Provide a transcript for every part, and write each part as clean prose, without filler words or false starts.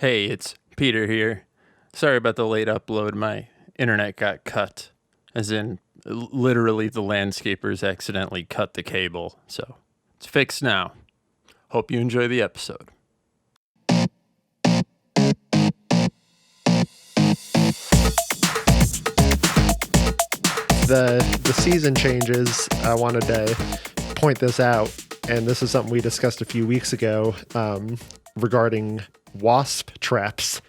Hey, it's Peter here. Sorry about the late upload. My internet got cut. As in, literally, the landscapers accidentally cut the cable. So, it's fixed now. Hope you enjoy the episode. The season changes. I wanted to point this out, and this is something we discussed a few weeks ago regarding wasp traps.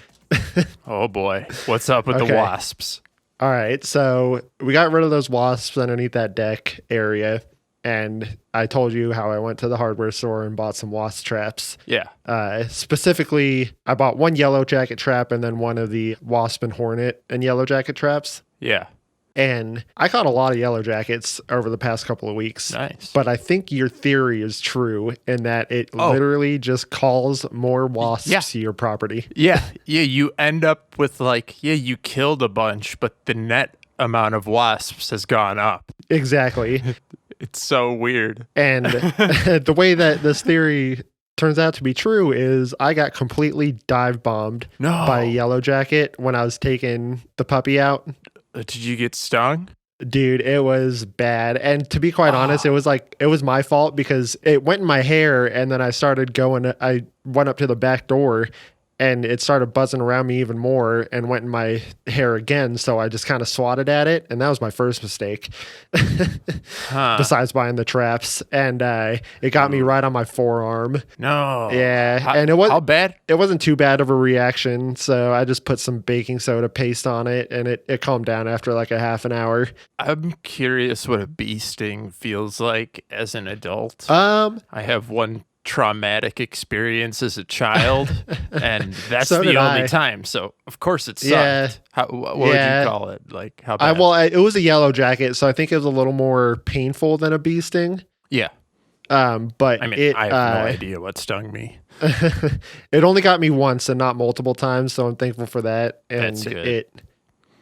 Oh boy, what's up with the Okay. wasps? All right, so we got rid of those wasps underneath that deck area, and I told you how I went to the hardware store and bought some wasp traps. Yeah. Specifically, I bought one yellow jacket trap and then one of the wasp and hornet and yellow jacket traps. Yeah. And I caught a lot of yellow jackets over the past couple of weeks. Nice. But I think your theory is true in that it literally just calls more wasps to your property. Yeah, you end up with you killed a bunch, but the net amount of wasps has gone up. Exactly. It's so weird. And the way that this theory turns out to be true is I got completely dive bombed by a yellow jacket when I was taking the puppy out. Did you get stung? Dude, it was bad. And to be quite honest, it was my fault because it went in my hair and then I went up to the back door and it started buzzing around me even more and went in my hair again. So I just kind of swatted at it. And that was my first mistake besides buying the traps. And it got me right on my forearm. No. Yeah. How bad? It wasn't too bad of a reaction. So I just put some baking soda paste on it and it calmed down after like a half an hour. I'm curious what a bee sting feels like as an adult. I have one traumatic experience as a child, and that's So the only I. time. So of course it sucked. Yeah. What would you call it? Like how bad? It was a yellow jacket, so I think it was a little more painful than a bee sting. Yeah. But I mean, I have no idea what stung me. It only got me once and not multiple times, so I'm thankful for that. And That's good.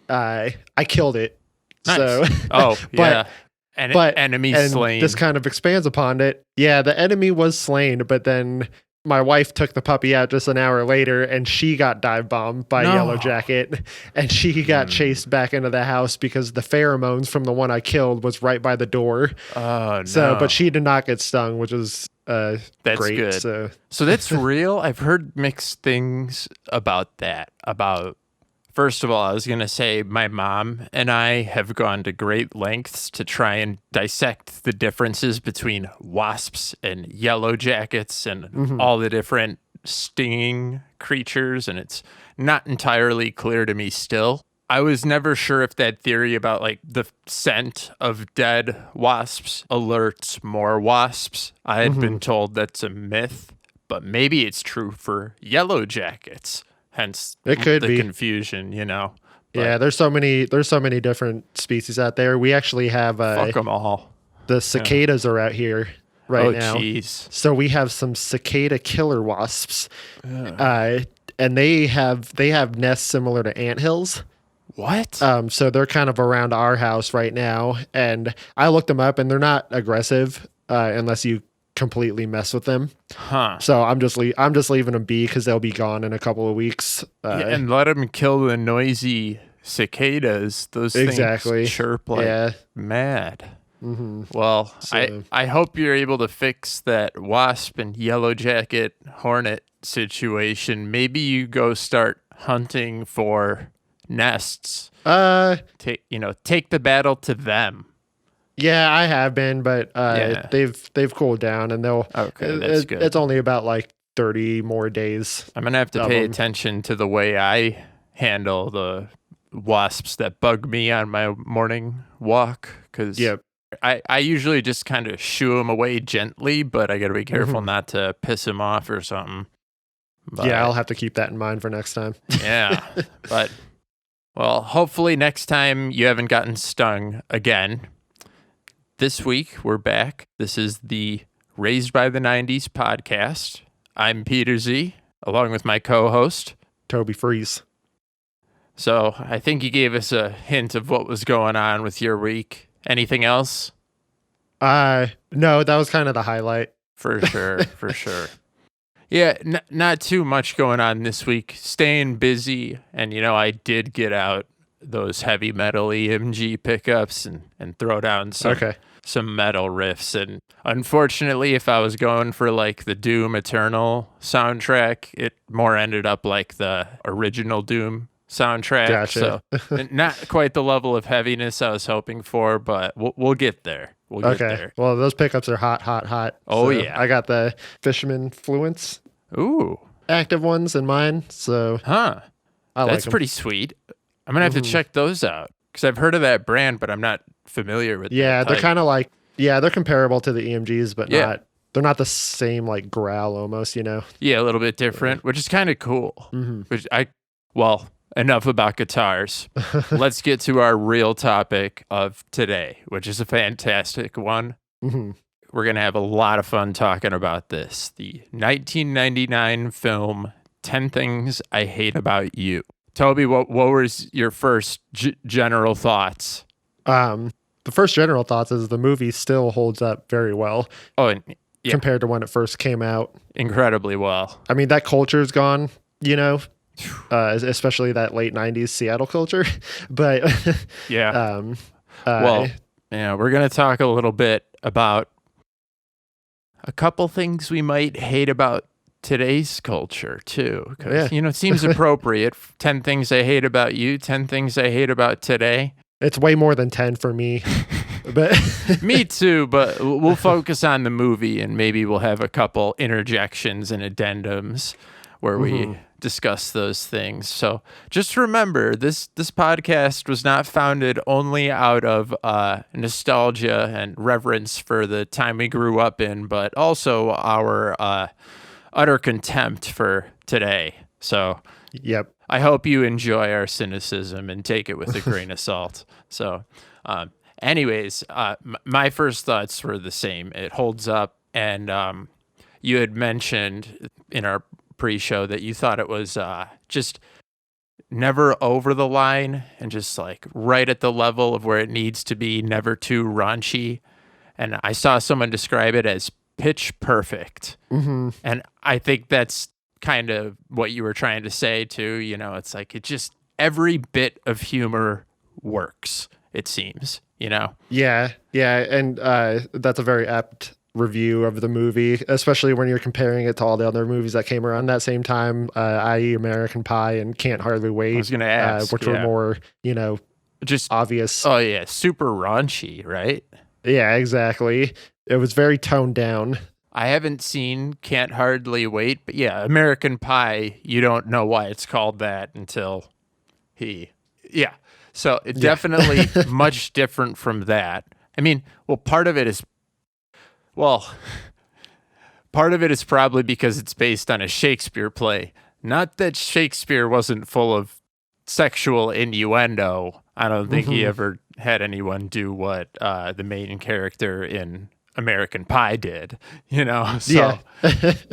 I killed it. Nice. So, Oh, yeah. but enemy and slain. this kind of expands upon it. Yeah, the enemy was slain, but then my wife took the puppy out just an hour later and she got dive bombed by a yellow jacket and she got chased back into the house because the pheromones from the one I killed was right by the door. Oh, no. So, but she did not get stung, which was That's great. good. So that's real. I've heard mixed things about that. First of all, I was going to say my mom and I have gone to great lengths to try and dissect the differences between wasps and yellow jackets and all the different stinging creatures, and it's not entirely clear to me still. I was never sure if that theory about like the scent of dead wasps alerts more wasps. I had been told that's a myth, but maybe it's true for yellow jackets. Hence It could the be confusion, But yeah, there's so many different species out there. We actually have fuck them all. the cicadas are out here right now. Oh, jeez. So we have some cicada killer wasps, and they have nests similar to anthills. What? So they're kind of around our house right now, and I looked them up, and they're not aggressive unless you completely mess with them. Huh. So I'm just leaving them be because they'll be gone in a couple of weeks. And let them kill the noisy cicadas. Those Exactly. things chirp like mad. Mm-hmm. Well, So- I hope you're able to fix that wasp and yellow jacket hornet situation. Maybe you go start hunting for nests. Take the battle to them. Yeah, I have been, but Yeah. they've cooled down, and they'll. Okay, that's good. It's only about like 30 more days. I'm gonna have to of pay them. attention to the way I handle the wasps that bug me on my morning walk, because Yep. I usually just kind of shoo them away gently, but I gotta be careful Mhm. not to piss them off or something. But, Yeah, I'll have to keep that in mind for next time. yeah. But well, hopefully next time you haven't gotten stung again. This week we're back. This is the Raised by the 90s podcast. I'm Peter Z, along with my co-host. Toby Freeze. So I think you gave us a hint of what was going on with your week. Anything else? No, that was kind of the highlight. For sure, for sure. Yeah, not too much going on this week. Staying busy, and I did get out those heavy metal EMG pickups and throw down Okay. some metal riffs. And unfortunately, if I was going for like the Doom Eternal soundtrack, it more ended up like the original Doom soundtrack. Gotcha. So not quite the level of heaviness I was hoping for, but we'll get there. We'll get Okay. there. Well, those pickups are hot, hot, hot. Oh, So yeah. I got the Fishman Fluence Ooh, active ones in mine, so huh. I like That's them. pretty sweet. I'm gonna have to check those out because I've heard of that brand, but I'm not familiar with. Yeah, that they're type. kind of like they're comparable to the EMGs, but Yeah. they're not the same like growl almost. Yeah, a little bit different, which is kind of cool. Which well, enough about guitars. Let's get to our real topic of today, which is a fantastic one. hmm We're gonna have a lot of fun talking about this. The 1999 film 10 Things I Hate About You. Toby, what was your first general thoughts? The first general thoughts is the movie still holds up very well Oh, and yeah, compared to when it first came out. incredibly well. I mean, that culture's gone, especially that late 90s Seattle culture. But Yeah. um, Well, yeah, we're going to talk a little bit about a couple things we might hate about today's culture, too. Because, it seems appropriate. 10 things I hate about you, 10 things I hate about today. it's way more than 10 for me. But Me too, but we'll focus on the movie and maybe we'll have a couple interjections and addendums where we discuss those things. So just remember, this podcast was not founded only out of nostalgia and reverence for the time we grew up in, but also our utter contempt for today. So yep. I hope you enjoy our cynicism and take it with a grain of salt. So anyways, my first thoughts were the same. It holds up. And you had mentioned in our pre-show that you thought it was just never over the line and just like right at the level of where it needs to be, never too raunchy. And I saw someone describe it as pitch perfect. And I think that's kind of what you were trying to say too. It's like it just every bit of humor works, it seems. Yeah. And that's a very apt review of the movie, especially when you're comparing it to all the other movies that came around that same time, i.e. American Pie and Can't Hardly Wait. I was going to ask, which were more, just obvious. Oh yeah, super raunchy, right? Yeah, exactly. It was very toned down. I haven't seen Can't Hardly Wait, but yeah, American Pie, you don't know why it's called that until yeah. So it definitely much different from that. I mean, part of it is probably because it's based on a Shakespeare play. Not that Shakespeare wasn't full of sexual innuendo. I don't think he ever had anyone do what the main character in American Pie did, So,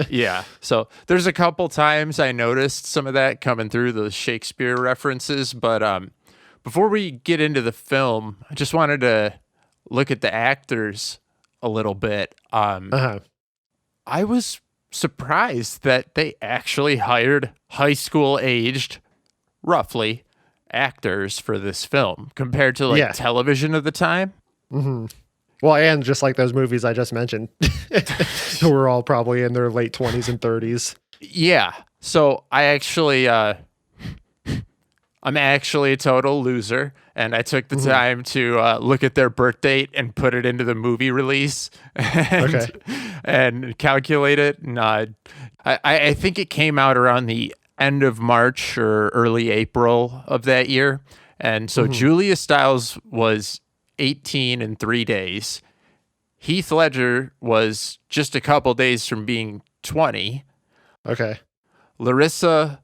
yeah. So there's a couple times I noticed some of that coming through those Shakespeare references. But before we get into the film, I just wanted to look at the actors a little bit. I was surprised that they actually hired high school aged, roughly, actors for this film compared to television of the time. Well, and just like those movies I just mentioned, who were all probably in their late 20s and 30s. Yeah. So I actually, I'm actually a total loser, and I took the time to look at their birth date and put it into the movie release and calculate it. And I think it came out around the end of March or early April of that year. And so Julia Stiles was 18 in 3 days. Heath Ledger was just a couple days from being 20. Okay. Larissa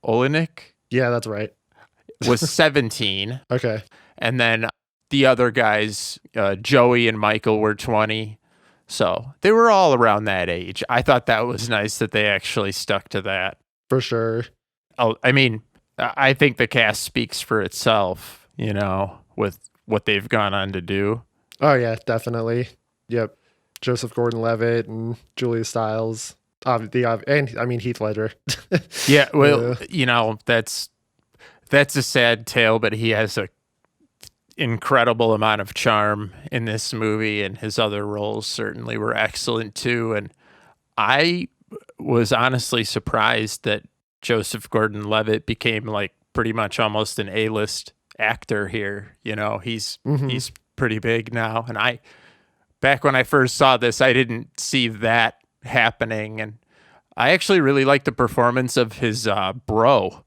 Olenek Yeah, that's right. was 17. Okay. And then the other guys, Joey and Michael, were 20. So they were all around that age. I thought that was nice that they actually stuck to that. For sure. Oh, I mean, I think the cast speaks for itself, with what they've gone on to do. Oh, yeah, definitely. Yep. Joseph Gordon-Levitt and Julia Stiles. and I mean Heath Ledger. Yeah, well, that's a sad tale, but he has a incredible amount of charm in this movie, and his other roles certainly were excellent too. And I was honestly surprised that Joseph Gordon-Levitt became like pretty much almost an A-list actor here. He's pretty big now, and back when I first saw this, I didn't see that happening, and I actually really liked the performance of his bro,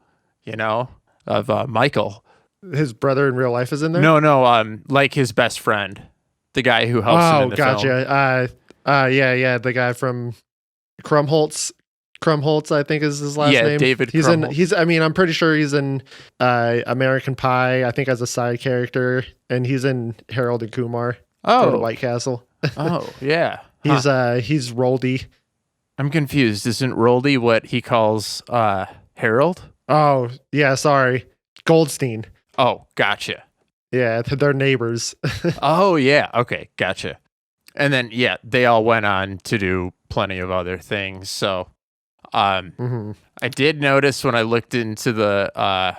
of Michael. His brother in real life is in there? No, like his best friend, the guy who helps him in the film. Yeah, the guy from Krumholtz. Krumholtz, I think is his last name. Yeah, David Krumholtz. I'm pretty sure he's in American Pie, I think as a side character, and he's in Harold and Kumar. Go to White Castle. Oh, yeah. He's Roldy. I'm confused. Isn't Roldy what he calls Harold? Oh, yeah, sorry. Goldstein. Oh, gotcha. Yeah, they're neighbors. Oh, yeah. Okay, gotcha. And then, yeah, they all went on to do plenty of other things. So, I did notice when I looked into the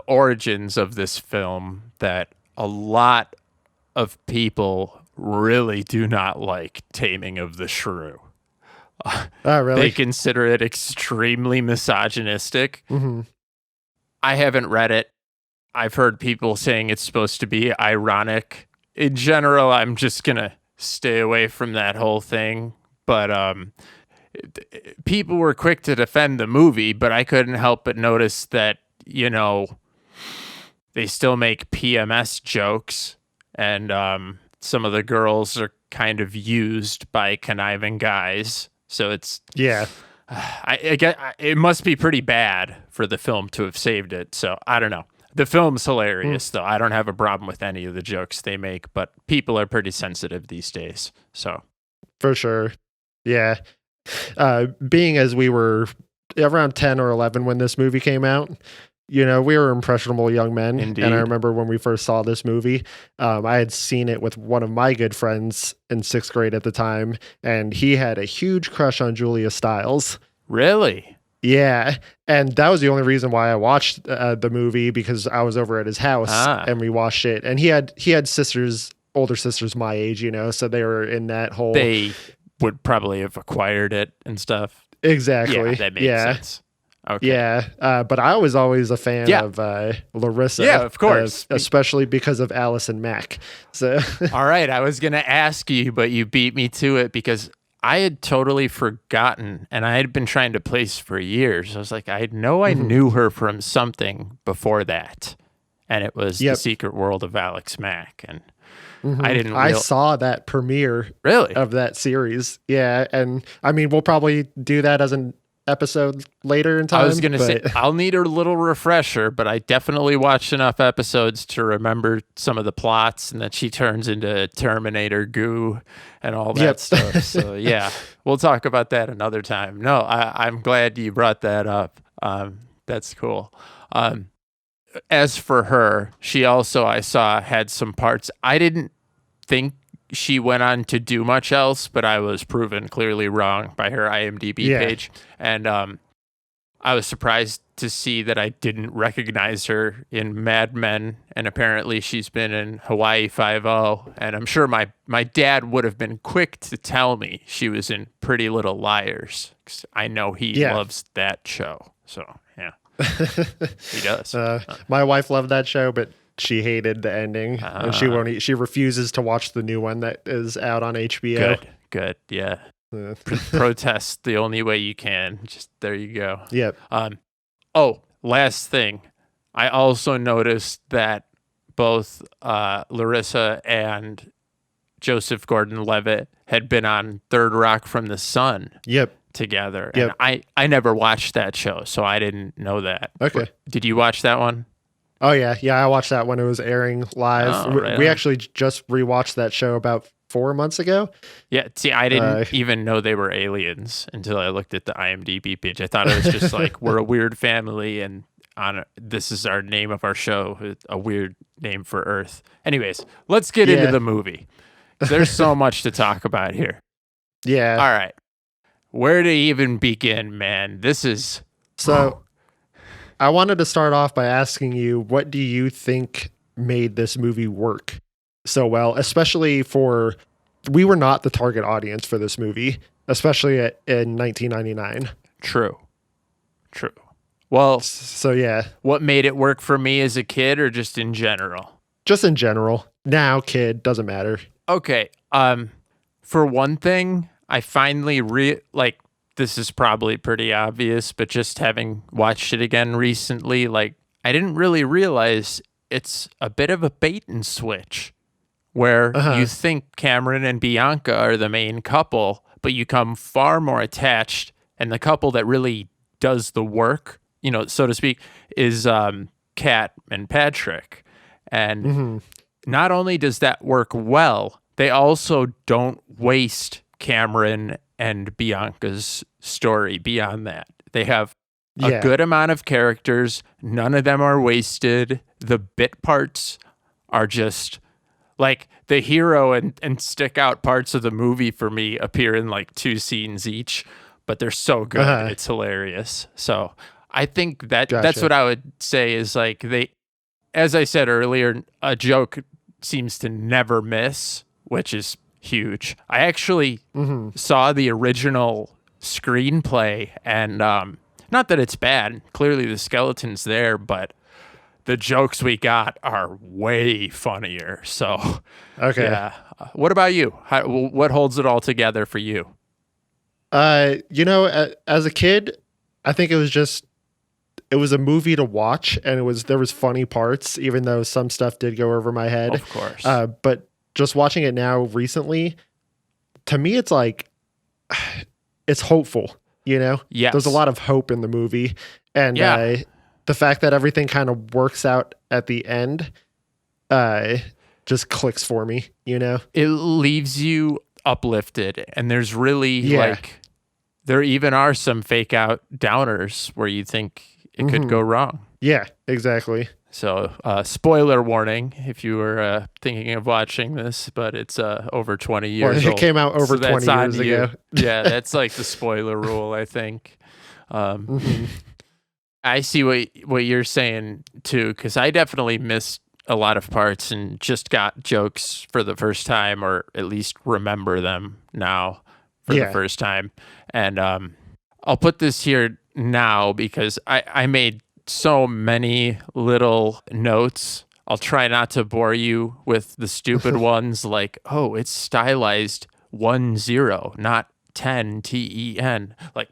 origins of this film that a lot of people really do not like Taming of the Shrew. Oh, really? They consider it extremely misogynistic. Mm-hmm. I haven't read it. I've heard people saying it's supposed to be ironic. In general, I'm just going to stay away from that whole thing. But people were quick to defend the movie, but I couldn't help but notice that, they still make PMS jokes, and some of the girls are kind of used by conniving guys. So it's... Yeah. I get it must be pretty bad for the film to have saved it. So I don't know. The film's hilarious, though. I don't have a problem with any of the jokes they make, but people are pretty sensitive these days. So for sure, yeah. Being as we were around 10 or 11 when this movie came out, we were impressionable young men. Indeed. And I remember when we first saw this movie, I had seen it with one of my good friends in 6th grade at the time, and he had a huge crush on Julia Stiles. Really? Yeah. And that was the only reason why I watched the movie, because I was over at his house and we watched it. And he had older sisters my age, so they were in that whole... They would probably have acquired it and stuff. Exactly. Yeah, that makes sense. Okay. Yeah, but I was always a fan of Larissa. Yeah, of course. Especially because of Allison Mack. So, all right, I was going to ask you, but you beat me to it because I had totally forgotten, and I had been trying to place for years. I was like, I know I knew her from something before that, and it was The Secret World of Alex Mack, and I didn't. I saw that premiere of that series. Yeah, and I mean, we'll probably do that as an episode later in time. I was going to say, I'll need a little refresher, but I definitely watched enough episodes to remember some of the plots, and that she turns into Terminator goo and all that stuff. So yeah, we'll talk about that another time. No, I'm glad you brought that up. That's cool. As for her, she also, I saw, had some parts. I didn't think she went on to do much else, but I was proven clearly wrong by her IMDb page. And I was surprised to see that I didn't recognize her in Mad Men, and apparently she's been in Hawaii Five-0, and I'm sure my dad would have been quick to tell me she was in Pretty Little Liars, 'cause I know he loves that show. So, yeah. He does. My wife loved that show, but she hated the ending. And she refuses to watch the new one that is out on HBO. Good. Yeah. Protest the only way you can. Just there you go. Yep. Last thing. I also noticed that both Larissa and Joseph Gordon-Levitt had been on Third Rock from the Sun. Yep. Together. And I never watched that show, so I didn't know that. Okay. Did you watch that one? Oh, yeah. Yeah, I watched that when it was airing live. We actually just rewatched that show about 4 months ago. Yeah, see, I didn't even know they were aliens until I looked at the IMDb page. I thought it was just like, we're a weird family, and this is our name of our show, a weird name for Earth. Anyways, let's get into the movie. There's so much to talk about here. Yeah. All right. Where to even begin, man? This is So I wanted to start off by asking you, what do you think made this movie work so well, especially for we were not the target audience for this movie, especially in 1999. true. True. Well, So yeah, what made it work for me as a kid or just in general? just in general. Now, kid, doesn't matter. Okay. For one thing, I finally like this is probably pretty obvious, but just having watched it again recently, like I didn't really realize it's a bit of a bait and switch where you think Cameron and Bianca are the main couple, but you come far more attached, and the couple that really does the work, so to speak, is Kat and Patrick. And not only does that work well, they also don't waste Cameron and Bianca's story beyond that. They have a Yeah. good amount of characters. None of them are wasted. The bit parts are just like the hero and stick out parts of the movie for me appear in like 2 scenes each, but they're so good. It's hilarious. So I think that's Gotcha. what I would say is like as I said earlier, a joke seems to never miss, which is huge. I actually saw the original screenplay, and not that it's bad. Clearly, the skeleton's there, but the jokes we got are way funnier. So, Okay. yeah. What about you? What holds it all together for you? As a kid, I think it was a movie to watch, and there was funny parts, even though some stuff did go over my head. Of course. But just watching it now recently, to me, it's like it's hopeful. Yes. There's a lot of hope in the movie, and the fact that everything kind of works out at the end, just clicks for me. It leaves you uplifted, and there's really Yeah. there even are some fake out downers where you think it could go wrong. Yeah, exactly. So, spoiler warning if you were thinking of watching this, but it's over 20 Well, years it old. came out over So that's 20 on years you. ago. Yeah, that's like the spoiler rule, I think. I see what you're saying too, because I definitely missed a lot of parts and just got jokes for the first time, or at least remember them now for the Yeah. first time. And I'll put this here now because I made so many little notes. I'll try not to bore you with the stupid ones like, oh, it's stylized 10, not 10, Like,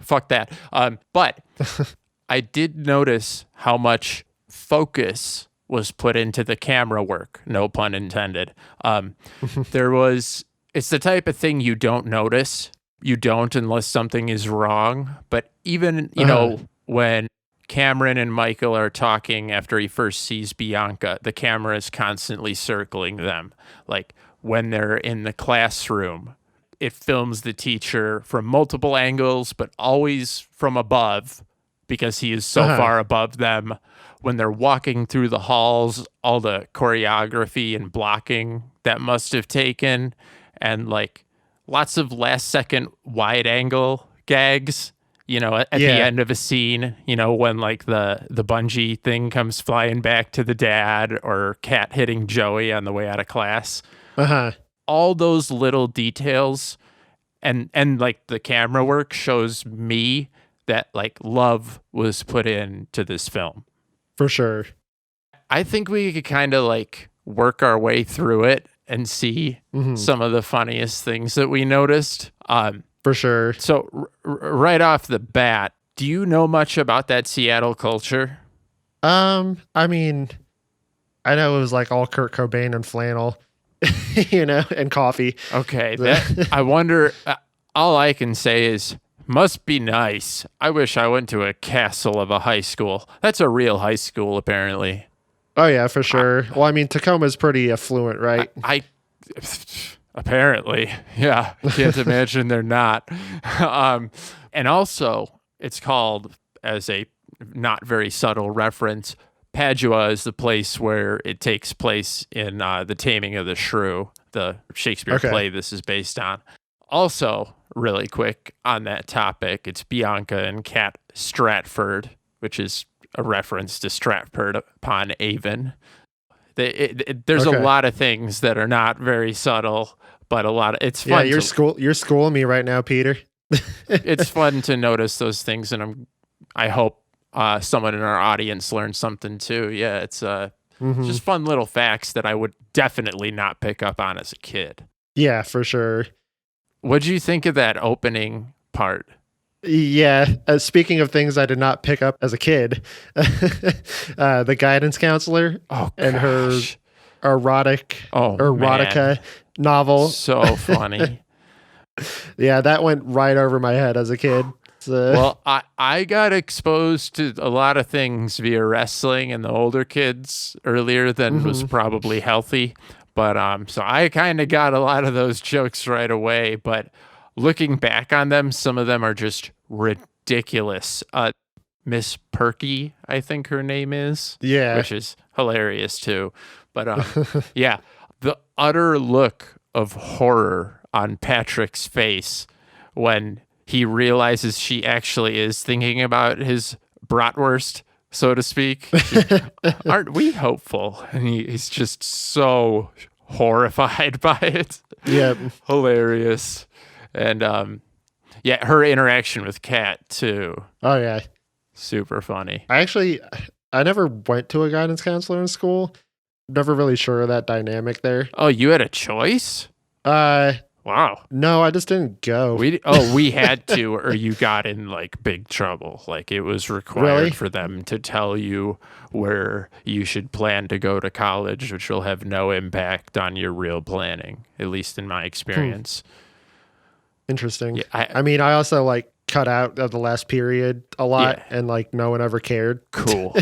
fuck that. But I did notice how much focus was put into the camera work. No pun intended. It's the type of thing you don't notice. You don't unless something is wrong. But even, when Cameron and Michael are talking after he first sees Bianca, the camera is constantly circling them. Like when they're in the classroom, it films the teacher from multiple angles, but always from above because he is so far above them. When they're walking through the halls, all the choreography and blocking that must have taken, and like lots of last second wide angle gags, at the end of a scene, when like the bungee thing comes flying back to the dad, or Kat hitting Joey on the way out of class. All those little details and like the camera work shows me that like love was put into this film. For sure. I think we could kind of like work our way through it and see some of the funniest things that we noticed. For sure. So right off the bat, do you know much about that Seattle culture? I mean, I know it was like all Kurt Cobain and flannel, and coffee. Okay, I wonder. All I can say is, must be nice. I wish I went to a castle of a high school. That's a real high school, apparently. Oh yeah, for sure. Well, I mean, Tacoma's pretty affluent, right? I apparently, yeah. Can't imagine they're not. And also, it's called, as a not very subtle reference, Padua is the place where it takes place in The Taming of the Shrew, the Shakespeare play this is based on. Also, really quick on that topic, it's Bianca and Kat Stratford, which is a reference to Stratford upon Avon. There's a Okay. lot of things that are not very subtle, but it's Yeah, fun. you're schooling me right now, Peter. It's fun to notice those things, and I hope someone in our audience learned something too. Yeah, it's Hmm. just fun little facts that I would definitely not pick up on as a kid. Yeah, for sure. What'd you think of that opening part? Yeah. Speaking of things I did not pick up as a kid, the guidance counselor Oh and her gosh. erotic Oh erotica man. novel. So funny. Yeah, that went right over my head as a kid. So, Well, I got exposed to a lot of things via wrestling and the older kids earlier than was mhm. probably healthy. But so I kind of got a lot of those jokes right away. But looking back on them, some of them are just ridiculous. Miss Perky, I think her name is, Yeah. which is hilarious too. But yeah, the utter look of horror on Patrick's face when he realizes she actually is thinking about his bratwurst, so to speak. Aren't we hopeful? And he's just so horrified by it. Yeah. Hilarious. And yeah, her interaction with Kat too. Oh yeah. Super funny. I never went to a guidance counselor in school. Never really sure of that dynamic there. Oh, you had a choice? Uh Wow. no, I just didn't go. We had to, or you got in like big trouble. Like it was required Really? for them to tell you where you should plan to go to college, which will have no impact on your real planning, at least in my experience. Interesting. Yeah, I mean, I also like cut out of the last period a lot Yeah. and like no one ever cared. Cool.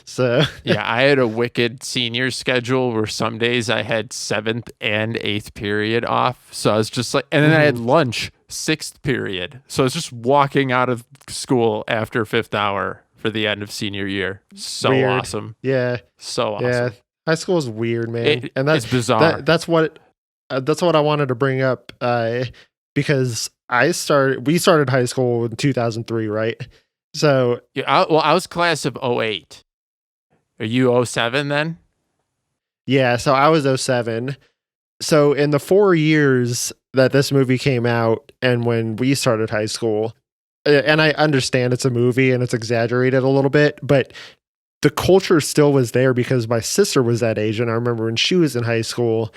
So, Yeah, I had a wicked senior schedule where some days I had seventh and eighth period off. So I was just like, and then I had lunch sixth period. So I was just walking out of school after fifth hour for the end of senior year. So weird. awesome. Yeah. So awesome. Yeah. High school is weird, man. And It's bizarre. that's what I wanted to bring up because we started high school in 2003, right? So, Yeah, I was class of '08. Are you '07 then? yeah, so I was '07. So in the 4 years that this movie came out and when we started high school, and I understand it's a movie and it's exaggerated a little bit, but the culture still was there because my sister was that age. And I remember when she was in high school,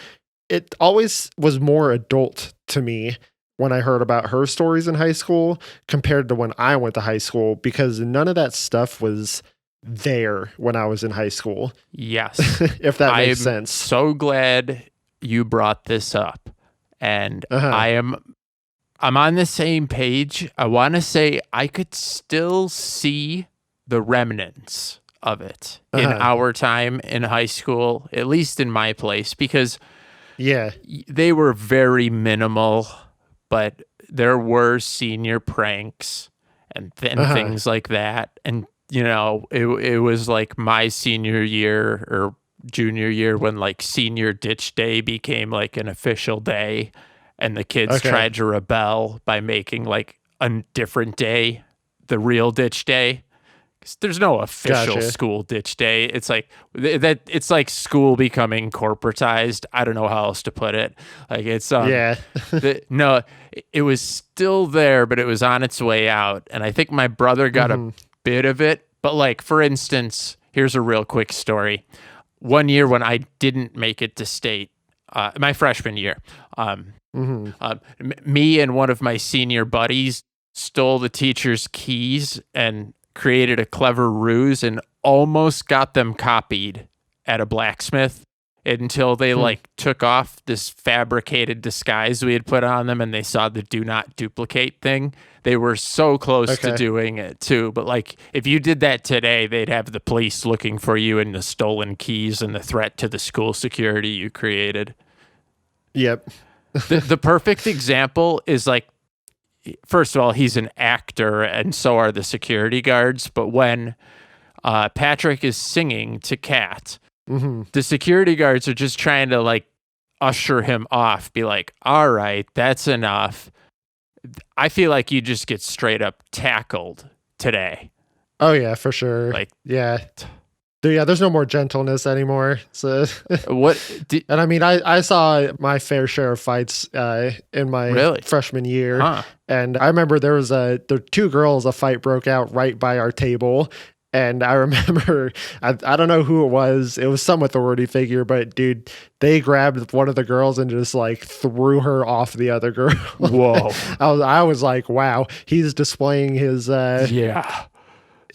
it always was more adult to me when I heard about her stories in high school compared to when I went to high school because none of that stuff was there when I was in high school, Yes. if that makes I'm sense. so glad you brought this up. And Uh-huh. I'm on the same page. I want to say I could still see the remnants of it in Uh-huh. our time in high school, at least in my place, because Yeah. they were very minimal, but there were senior pranks and things like that. And, you know, it was like my senior year or junior year when like senior ditch day became like an official day and the kids Okay. tried to rebel by making like a different day the real ditch day. 'Cause there's no official Gotcha. school ditch day. It's like that. It's like school becoming corporatized. I don't know how else to put it. Like it's Yeah. no, it was still there, but it was on its way out. And I think my brother got a bit of it. But like for instance, here's a real quick story. One year when I didn't make it to state, my freshman year, me and one of my senior buddies stole the teacher's keys and created a clever ruse and almost got them copied at a blacksmith until they like took off this fabricated disguise we had put on them and they saw the do not duplicate thing. They were so close to Okay. doing it too. But like if you did that today, they'd have the police looking for you and the stolen keys and the threat to the school security you created. Yep. The perfect example is like, first of all, he's an actor and so are the security guards. But when Patrick is singing to Kat, the security guards are just trying to like usher him off, be like, all right, that's enough. I feel like you just get straight up tackled today. Oh yeah, for sure. Like, yeah. Yeah, there's no more gentleness anymore. So, what? and I mean, I saw my fair share of fights in my freshman year, and I remember there were two girls. A fight broke out right by our table, and I remember I don't know who it was. It was some authority figure, but dude, they grabbed one of the girls and just like threw her off the other girl. Whoa! I was like, wow, he's displaying his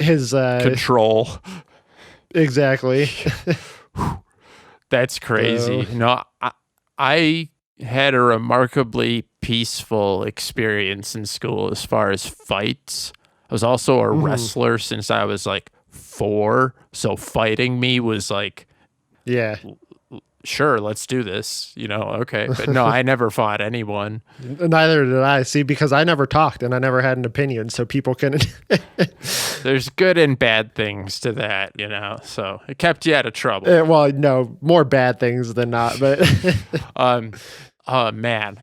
his control. Exactly. That's crazy. No, I had a remarkably peaceful experience in school as far as fights. I was also a wrestler since I was like 4, so fighting me was like, yeah, sure, let's do this, okay. But no, I never fought anyone. Neither did I. See, because I never talked and I never had an opinion, so people couldn't. There's good and bad things to that, so it kept you out of trouble. Well, no, more bad things than not, but oh man,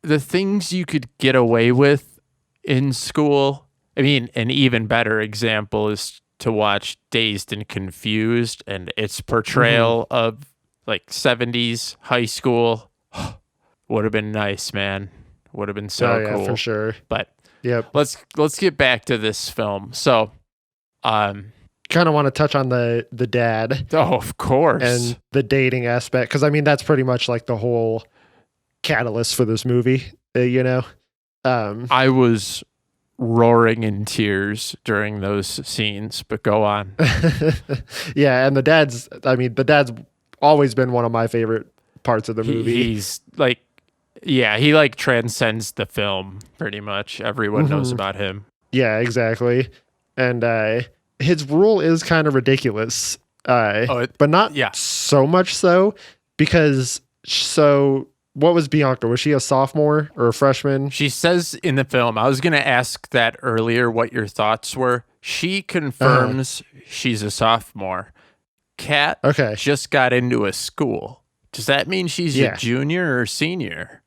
the things you could get away with in school. I mean, an even better example is to watch Dazed and Confused and its portrayal of like 70s high school. Would have been nice, man. Would have been so cool. For sure. But yep. Let's get back to this film. So, kind of want to touch on the dad. Oh, of course. And the dating aspect, because I mean that's pretty much like the whole catalyst for this movie. I was roaring in tears during those scenes, but go on. Yeah, and the dad's always been one of my favorite parts of the movie. He's like, yeah, he like transcends the film pretty much. Everyone knows about him. Yeah, exactly. And his rule is kind of ridiculous, but not so much so, because what was Bianca? Was she a sophomore or a freshman? She says in the film, I was going to ask that earlier, what your thoughts were. She confirms she's a sophomore. Kat just got into a school. Does that mean she's a junior or senior?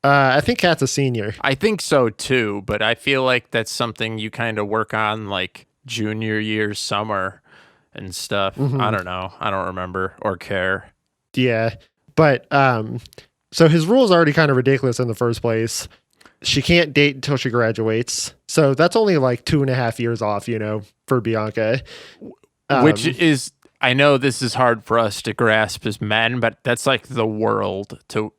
I think Kat's a senior. I think so too, but I feel like that's something you kind of work on like junior year, summer and stuff. I don't know. I don't remember or care. Yeah. But so his rule is already kind of ridiculous in the first place. She can't date until she graduates. So that's only like 2.5 years off, for Bianca. Which is, I know this is hard for us to grasp as men, but that's like the world to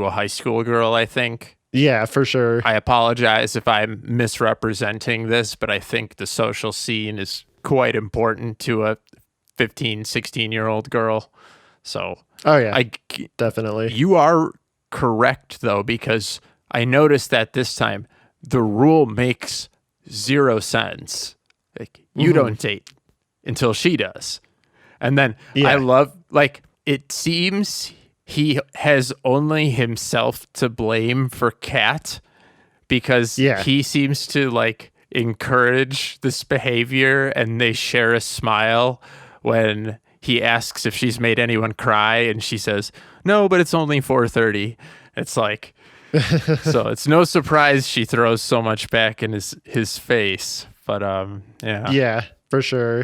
a high school girl, I think. Yeah, for sure. I apologize if I'm misrepresenting this, but I think the social scene is quite important to a 15, 16-year-old girl. So, oh yeah, definitely. You are correct though, because I noticed that this time the rule makes 0 sense. Like you don't date until she does. And then I love, like, it seems he has only himself to blame for Kat, because he seems to like encourage this behavior, and they share a smile when he asks if she's made anyone cry, and she says, no, but it's only 4:30. It's like, so it's no surprise she throws so much back in his face. But yeah, for sure.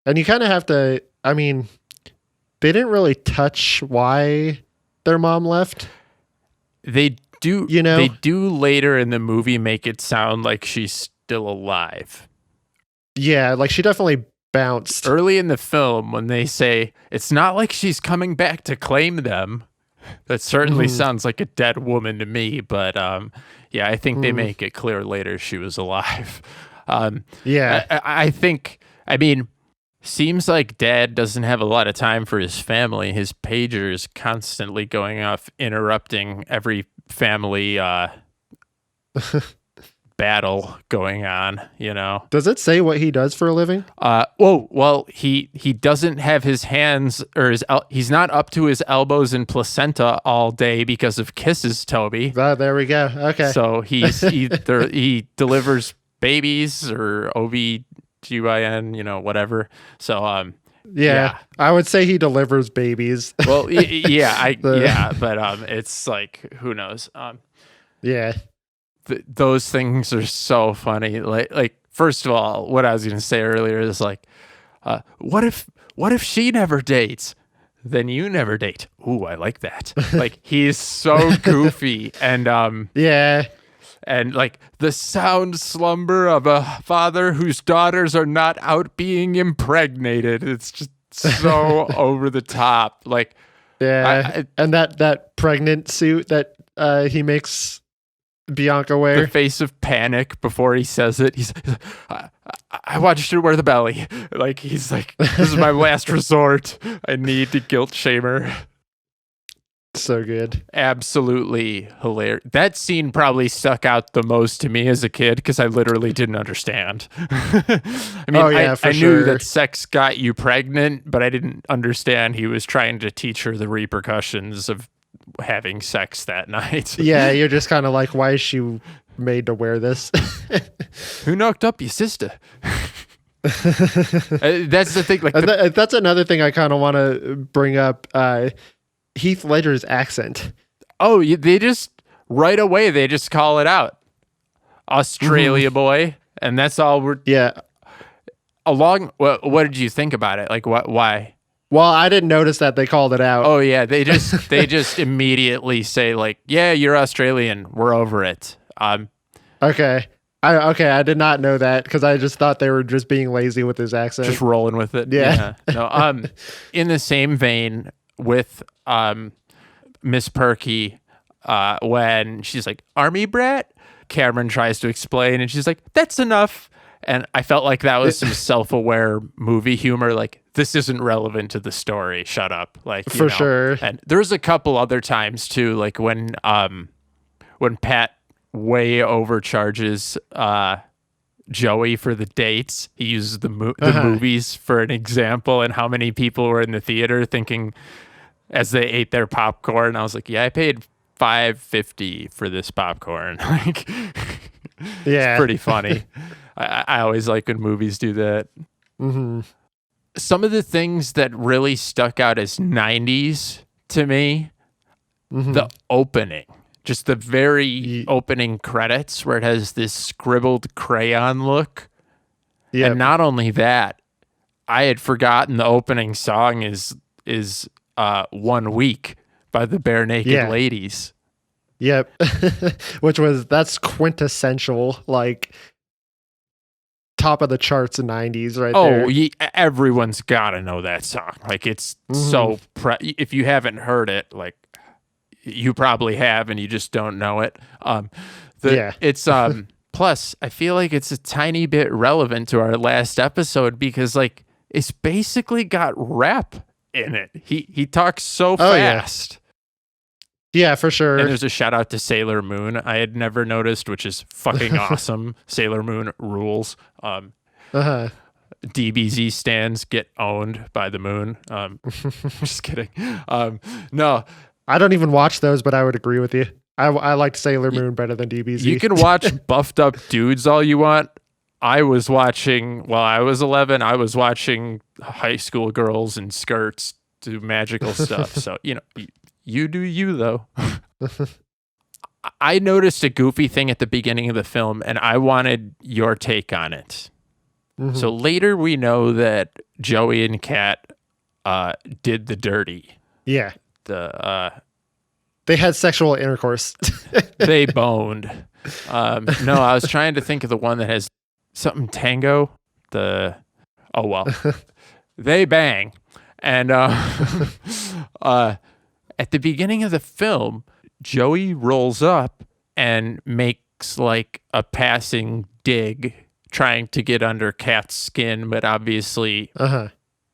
And you kind of have to, I mean, they didn't really touch why their mom left. They do, they do later in the movie make it sound like she's still alive. Yeah, like she definitely bounced. Early in the film, when they say, it's not like she's coming back to claim them, that certainly sounds like a dead woman to me. But I think they make it clear later she was alive. I think, I mean, seems like dad doesn't have a lot of time for his family. His pager is constantly going off, interrupting every family battle going on, Does it say what he does for a living? Well, he doesn't have his hands, or he's not up to his elbows in placenta all day because of kisses, Toby. There we go. Okay. So he delivers babies or OBGYN, whatever. So Yeah. I would say he delivers babies. Well, yeah, The- yeah, but it's like who knows. Yeah. Those things are so funny. Like first of all, what I was going to say earlier is like, what if she never dates? Then you never date. Ooh, I like that. Like he's so goofy Yeah. and like the sound slumber of a father whose daughters are not out being impregnated. It's just so over the top. Like Yeah. And that pregnant suit that he makes Bianca wear. the face of panic before he says it. He's I watched her wear the belly. Like he's like, this is my last resort. I need to guilt shame her. So good. Absolutely hilarious. That scene probably stuck out the most to me as a kid because I literally didn't understand. I mean, I knew that sex got you pregnant, but I didn't understand he was trying to teach her the repercussions of having sex that night. Yeah, you're just kind of like, why is she made to wear this? Who knocked up your sister? That's the thing. Like, that's another thing I kind of want to bring up. Heath Ledger's accent. oh, they just right away they just call it out, Australia boy, and that's all we're Yeah. What did you think about it? Like, what? Why? Well, I didn't notice that they called it out. Oh yeah, they just immediately say like, yeah, you're Australian. We're over it. Okay. I did not know that because I just thought they were just being lazy with his accent. Just rolling with it. Yeah. No. In the same vein with Miss Perky, when she's like, army brat, Cameron tries to explain, and she's like, that's enough. And I felt like that was some self-aware movie humor. Like, this isn't relevant to the story. Shut up. Like, For sure. And there's a couple other times too, like when Pat way overcharges Joey for the dates. He uses the movies for an example, and how many people were in the theater thinking as they ate their popcorn. I was like, yeah, I paid $5.50 for this popcorn. Like, Yeah. it's pretty funny. I always like when movies do that. Mm-hmm. Some of the things that really stuck out as 90s to me, Mm-hmm. the opening, just the very opening credits where it has this scribbled crayon look. Yeah. And not only that, I had forgotten the opening song is 1 Week by the Bare Naked Ladies. Yep. That's quintessential, like top of the charts in 90s right there. Oh, everyone's got to know that song. Like it's so if you haven't heard it, like you probably have and you just don't know it. It's plus I feel like it's a tiny bit relevant to our last episode because like it's basically got rap in it. He talks so fast. Yeah, for sure. And there's a shout out to Sailor Moon I had never noticed, which is fucking awesome. Sailor Moon rules. DBZ stands get owned by the moon. Just kidding. No, I don't even watch those, but I would agree with you. I like Sailor Moon better than DBZ. You can watch buffed up dudes all you want. I was watching, while I was 11, I was watching high school girls in skirts do magical stuff. So, you do you, though. I noticed a goofy thing at the beginning of the film, and I wanted your take on it. Mm-hmm. So later we know that Joey and Kat did the dirty. Yeah. They had sexual intercourse. They boned. No, I was trying to think of the one that has something tango. They bang. And at the beginning of the film, Joey rolls up and makes like a passing dig trying to get under Kat's skin, but obviously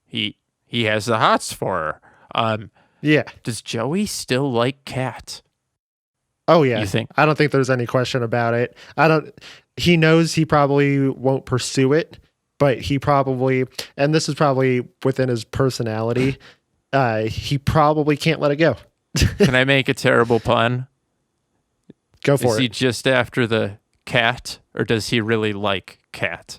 he has the hots for her. Yeah. Does Joey still like Kat? Oh yeah. You think? I don't think there's any question about it. He knows he probably won't pursue it, but he probably, and this is probably within his personality, he probably can't let it go. Can I make a terrible pun? Go for it. Is he just after the cat, or does he really like Kat?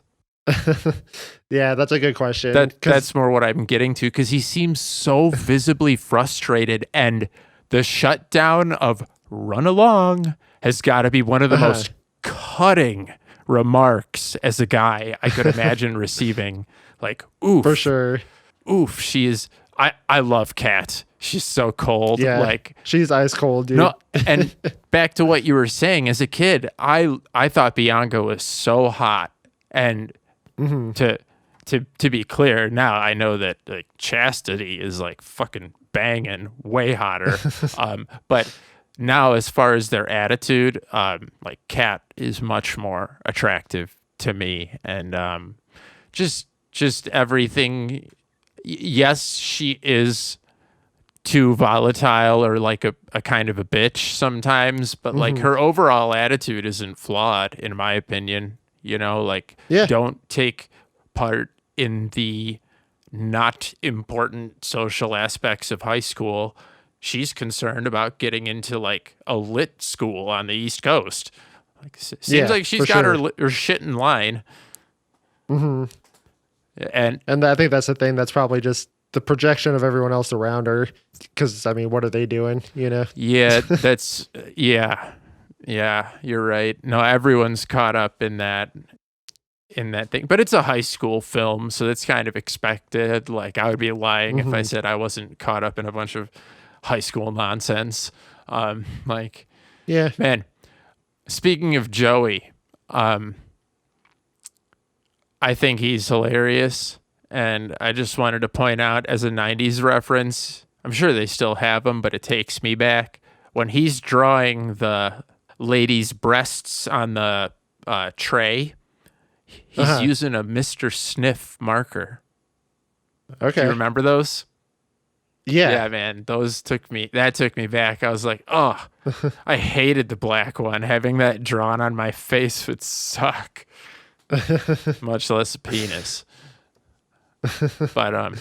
Yeah, that's a good question. That's more what I'm getting to, because he seems so visibly frustrated, and the shutdown of "run along" has got to be one of the most cutting remarks as a guy I could imagine receiving. Like, oof, for sure. oof, she is. I love Kat. She's so cold. Yeah, Like, she's ice cold, dude. no, and back to what you were saying, as a kid, I thought Bianca was so hot, and to be clear, now I know that like Chastity is like fucking banging, way hotter. But now, as far as their attitude, like Kat is much more attractive to me, and just everything. Yes, she is too volatile or like a kind of a bitch sometimes, but like her overall attitude isn't flawed, in my opinion. You know, like, Yeah. don't take part in the not important social aspects of high school. She's concerned about getting into like a lit school on the East Coast. Like, seems Yeah, like she's for got sure. her shit in line. And And I think that's the thing. That's probably just the projection of everyone else around her. Because I mean, what are they doing? You know? yeah, yeah, you're right. No, everyone's caught up in that thing, but it's a high school film, so that's kind of expected. Like, I would be lying if I said I wasn't caught up in a bunch of high school nonsense. Like, Yeah. man, speaking of Joey, I think he's hilarious, and I just wanted to point out, as a 90s reference, I'm sure they still have him, but it takes me back when he's drawing the lady's breasts on the tray. He's using a Mr. Sniff marker. Okay. Do you remember those? Yeah. Yeah, man, took me back. I was like, oh, I hated the black one. Having that drawn on my face would suck. Much less a penis. But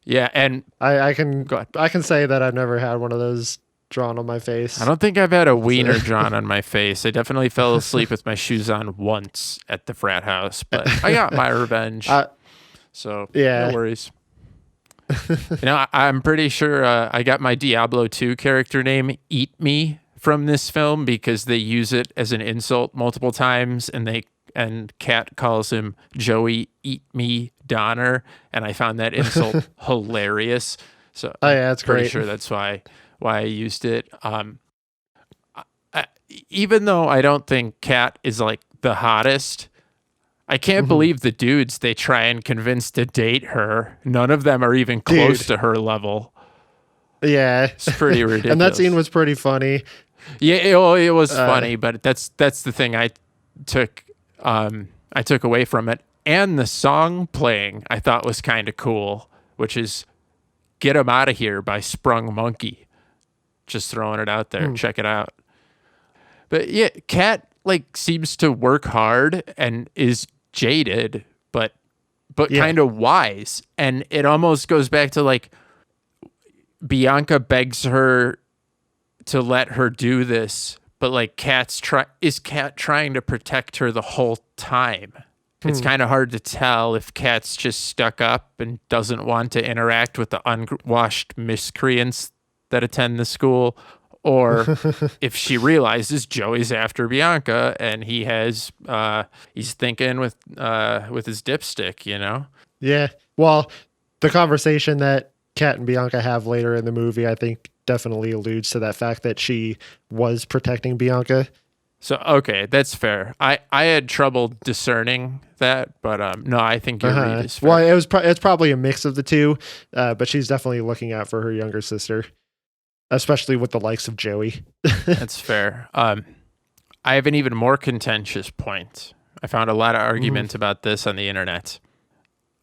yeah, and I can go ahead. I can say that I've never had one of those drawn on my face. I don't think I've had a wiener drawn on my face. I definitely fell asleep with my shoes on once at the frat house, but I got my revenge. So yeah. no worries. I'm pretty sure I got my Diablo 2 character name Eat Me from this film, because they use it as an insult multiple times, and Kat calls him Joey Eat Me Donner, and I found that insult hilarious. So Oh yeah, that's pretty great. sure that's why I used it. Even though I don't think Kat is like the hottest, I can't believe the dudes they try and convince to date her. None of them are even close to her level. Yeah. It's pretty ridiculous. And that scene was pretty funny. Yeah, it was funny, but that's the thing I took away from it. And the song playing I thought was kind of cool, which is "Get 'Em Out of Here" by Sprung Monkey. Just throwing it out there. Check it out. But yeah, Kat like seems to work hard and is jaded, but Yeah. kind of wise. And it almost goes back to like Bianca begs her to let her do this, but like is Kat trying to protect her the whole time? It's kind of hard to tell if Kat's just stuck up and doesn't want to interact with the unwashed miscreants that attend the school, or if she realizes Joey's after Bianca and he's thinking with his dipstick, you know? Yeah. Well, the conversation that Kat and Bianca have later in the movie, I think, definitely alludes to that fact that she was protecting Bianca. So, okay, that's fair. I had trouble discerning that, but no, I think your read is fair. Well, it's probably a mix of the two, but she's definitely looking out for her younger sister, especially with the likes of Joey. That's fair. I have an even more contentious point. I found a lot of arguments about this on the internet.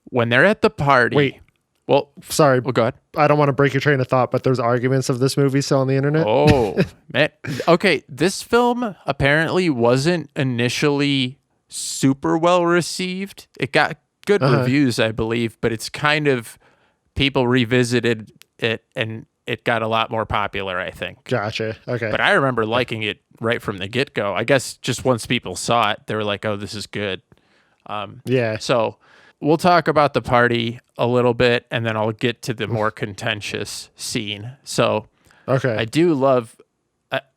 When they're at the party. Wait. Well, Sorry, go ahead. I don't want to break your train of thought, but there's arguments of this movie still on the internet. Oh, man. Okay, this film apparently wasn't initially super well received. It got good reviews, I believe, but it's kind of, people revisited it and it got a lot more popular, I think. Gotcha. Okay. But I remember liking it right from the get-go. I guess just once people saw it, they were like, oh, this is good. Yeah. So we'll talk about the party a little bit, and then I'll get to the more contentious scene. So Okay. I do love.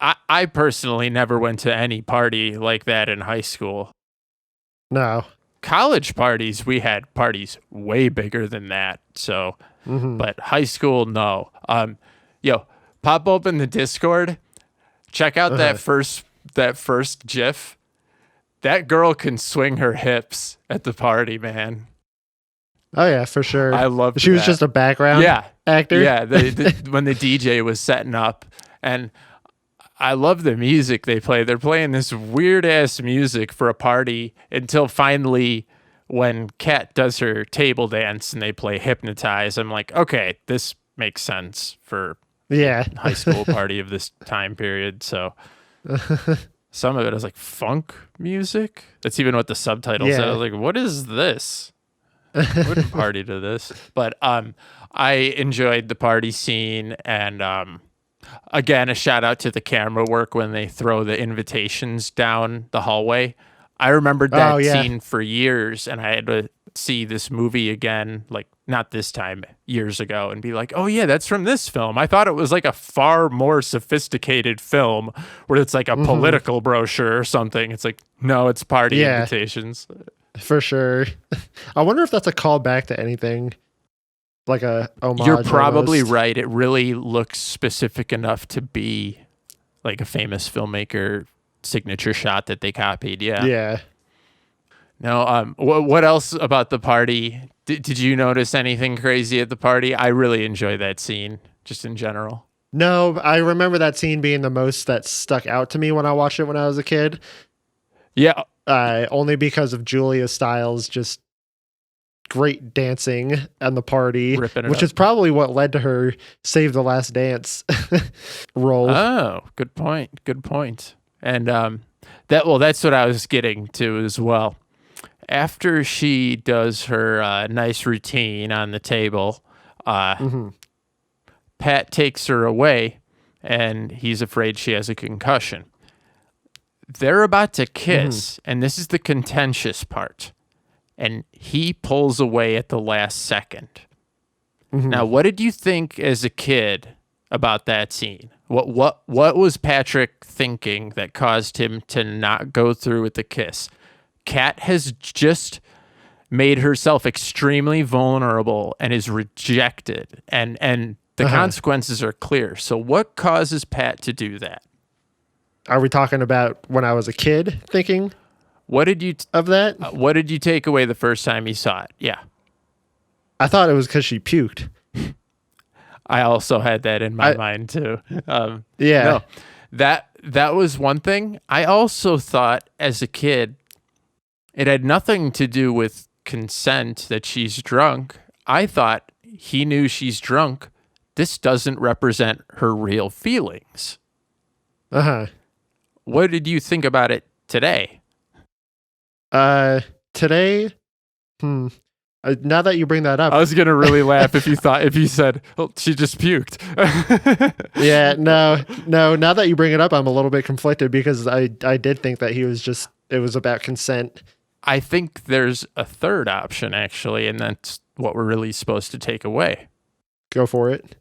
I personally never went to any party like that in high school. No. College parties, we had parties way bigger than that. So, but high school, no. Yo, pop open the Discord, check out that first GIF. That girl can swing her hips at the party, man. Oh yeah, for sure. I love. She was just a background actor. Yeah. When the DJ was setting up, and I love the music they play. They're playing this weird ass music for a party until finally, when Kat does her table dance and they play Hypnotize, I'm like, okay, this makes sense for Yeah. high school party of this time period. So some of it is like funk music. That's even what the subtitle said. I was like, what is this? I wouldn't party to this. But I enjoyed the party scene, and again, a shout out to the camera work when they throw the invitations down the hallway. I remembered that scene for years, and I had to see this movie again, like not this time, years ago, and be like, oh yeah, that's from this film. I thought it was like a far more sophisticated film where it's like a political brochure or something. It's like, no, it's party invitations. For sure. I wonder if that's a callback to anything. Like a homage. You're probably almost. right. It really looks specific enough to be like a famous filmmaker signature shot that they copied. Yeah. Yeah. No. What else about the party? Did you notice anything crazy at the party? I really enjoy that scene, just in general. No, I remember that scene being the most that stuck out to me when I watched it when I was a kid. Yeah. Only because of Julia Stiles just great dancing and the party, which is probably what led to her Save the Last Dance role. Oh, good point. Good point. And that's what I was getting to as well. After she does her nice routine on the table, Pat takes her away, and he's afraid she has a concussion. They're about to kiss, and this is the contentious part. And he pulls away at the last second. Now, what did you think as a kid about that scene? What was Patrick thinking that caused him to not go through with the kiss? Kat has just made herself extremely vulnerable and is rejected, and the consequences are clear. So what causes Pat to do that? Are we talking about when I was a kid thinking? What did you of that? What did you take away the first time you saw it? Yeah, I thought it was because she puked. I also had that in my mind too. Yeah, no, that was one thing. I also thought as a kid, it had nothing to do with consent that she's drunk. I thought he knew she's drunk. This doesn't represent her real feelings. What did you think about it today? Today, now that you bring that up, I was gonna really laugh if you said, "Oh, she just puked." Yeah, no. Now that you bring it up, I'm a little bit conflicted because I did think that it was about consent. I think there's a third option actually, and that's what we're really supposed to take away. Go for it.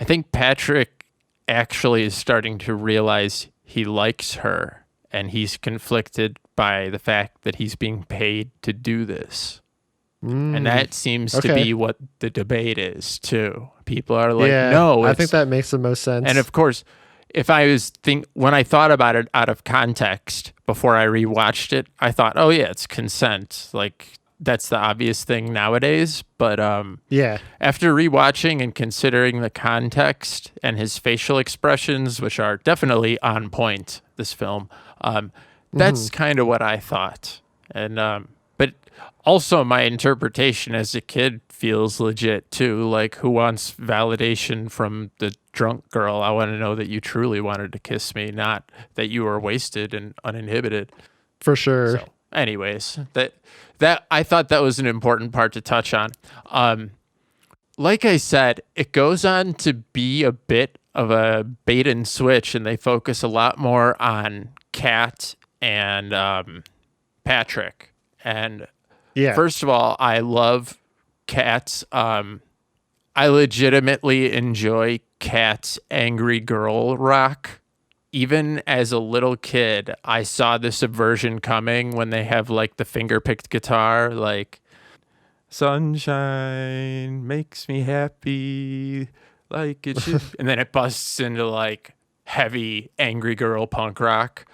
I think Patrick actually is starting to realize he likes her, and he's conflicted by the fact that he's being paid to do this. And that seems to be what the debate is too. People are like, no, I think that makes the most sense. And of course, when I thought about it out of context before I rewatched it, I thought, oh yeah, it's consent. Like that's the obvious thing nowadays. But after rewatching and considering the context and his facial expressions, which are definitely on point, this film, that's kind of what I thought. And but also my interpretation as a kid feels legit too. Like, who wants validation from the drunk girl? I want to know that you truly wanted to kiss me, not that you were wasted and uninhibited. For sure. So, anyways, that I thought that was an important part to touch on. Like I said, it goes on to be a bit of a bait and switch, and they focus a lot more on Kat and Patrick. And Yeah. First of all, I love Cats. I legitimately enjoy Cat's Angry Girl rock. Even as a little kid, I saw the subversion coming when they have like the finger picked guitar, like sunshine makes me happy, like it should. And then it busts into like heavy Angry Girl punk rock.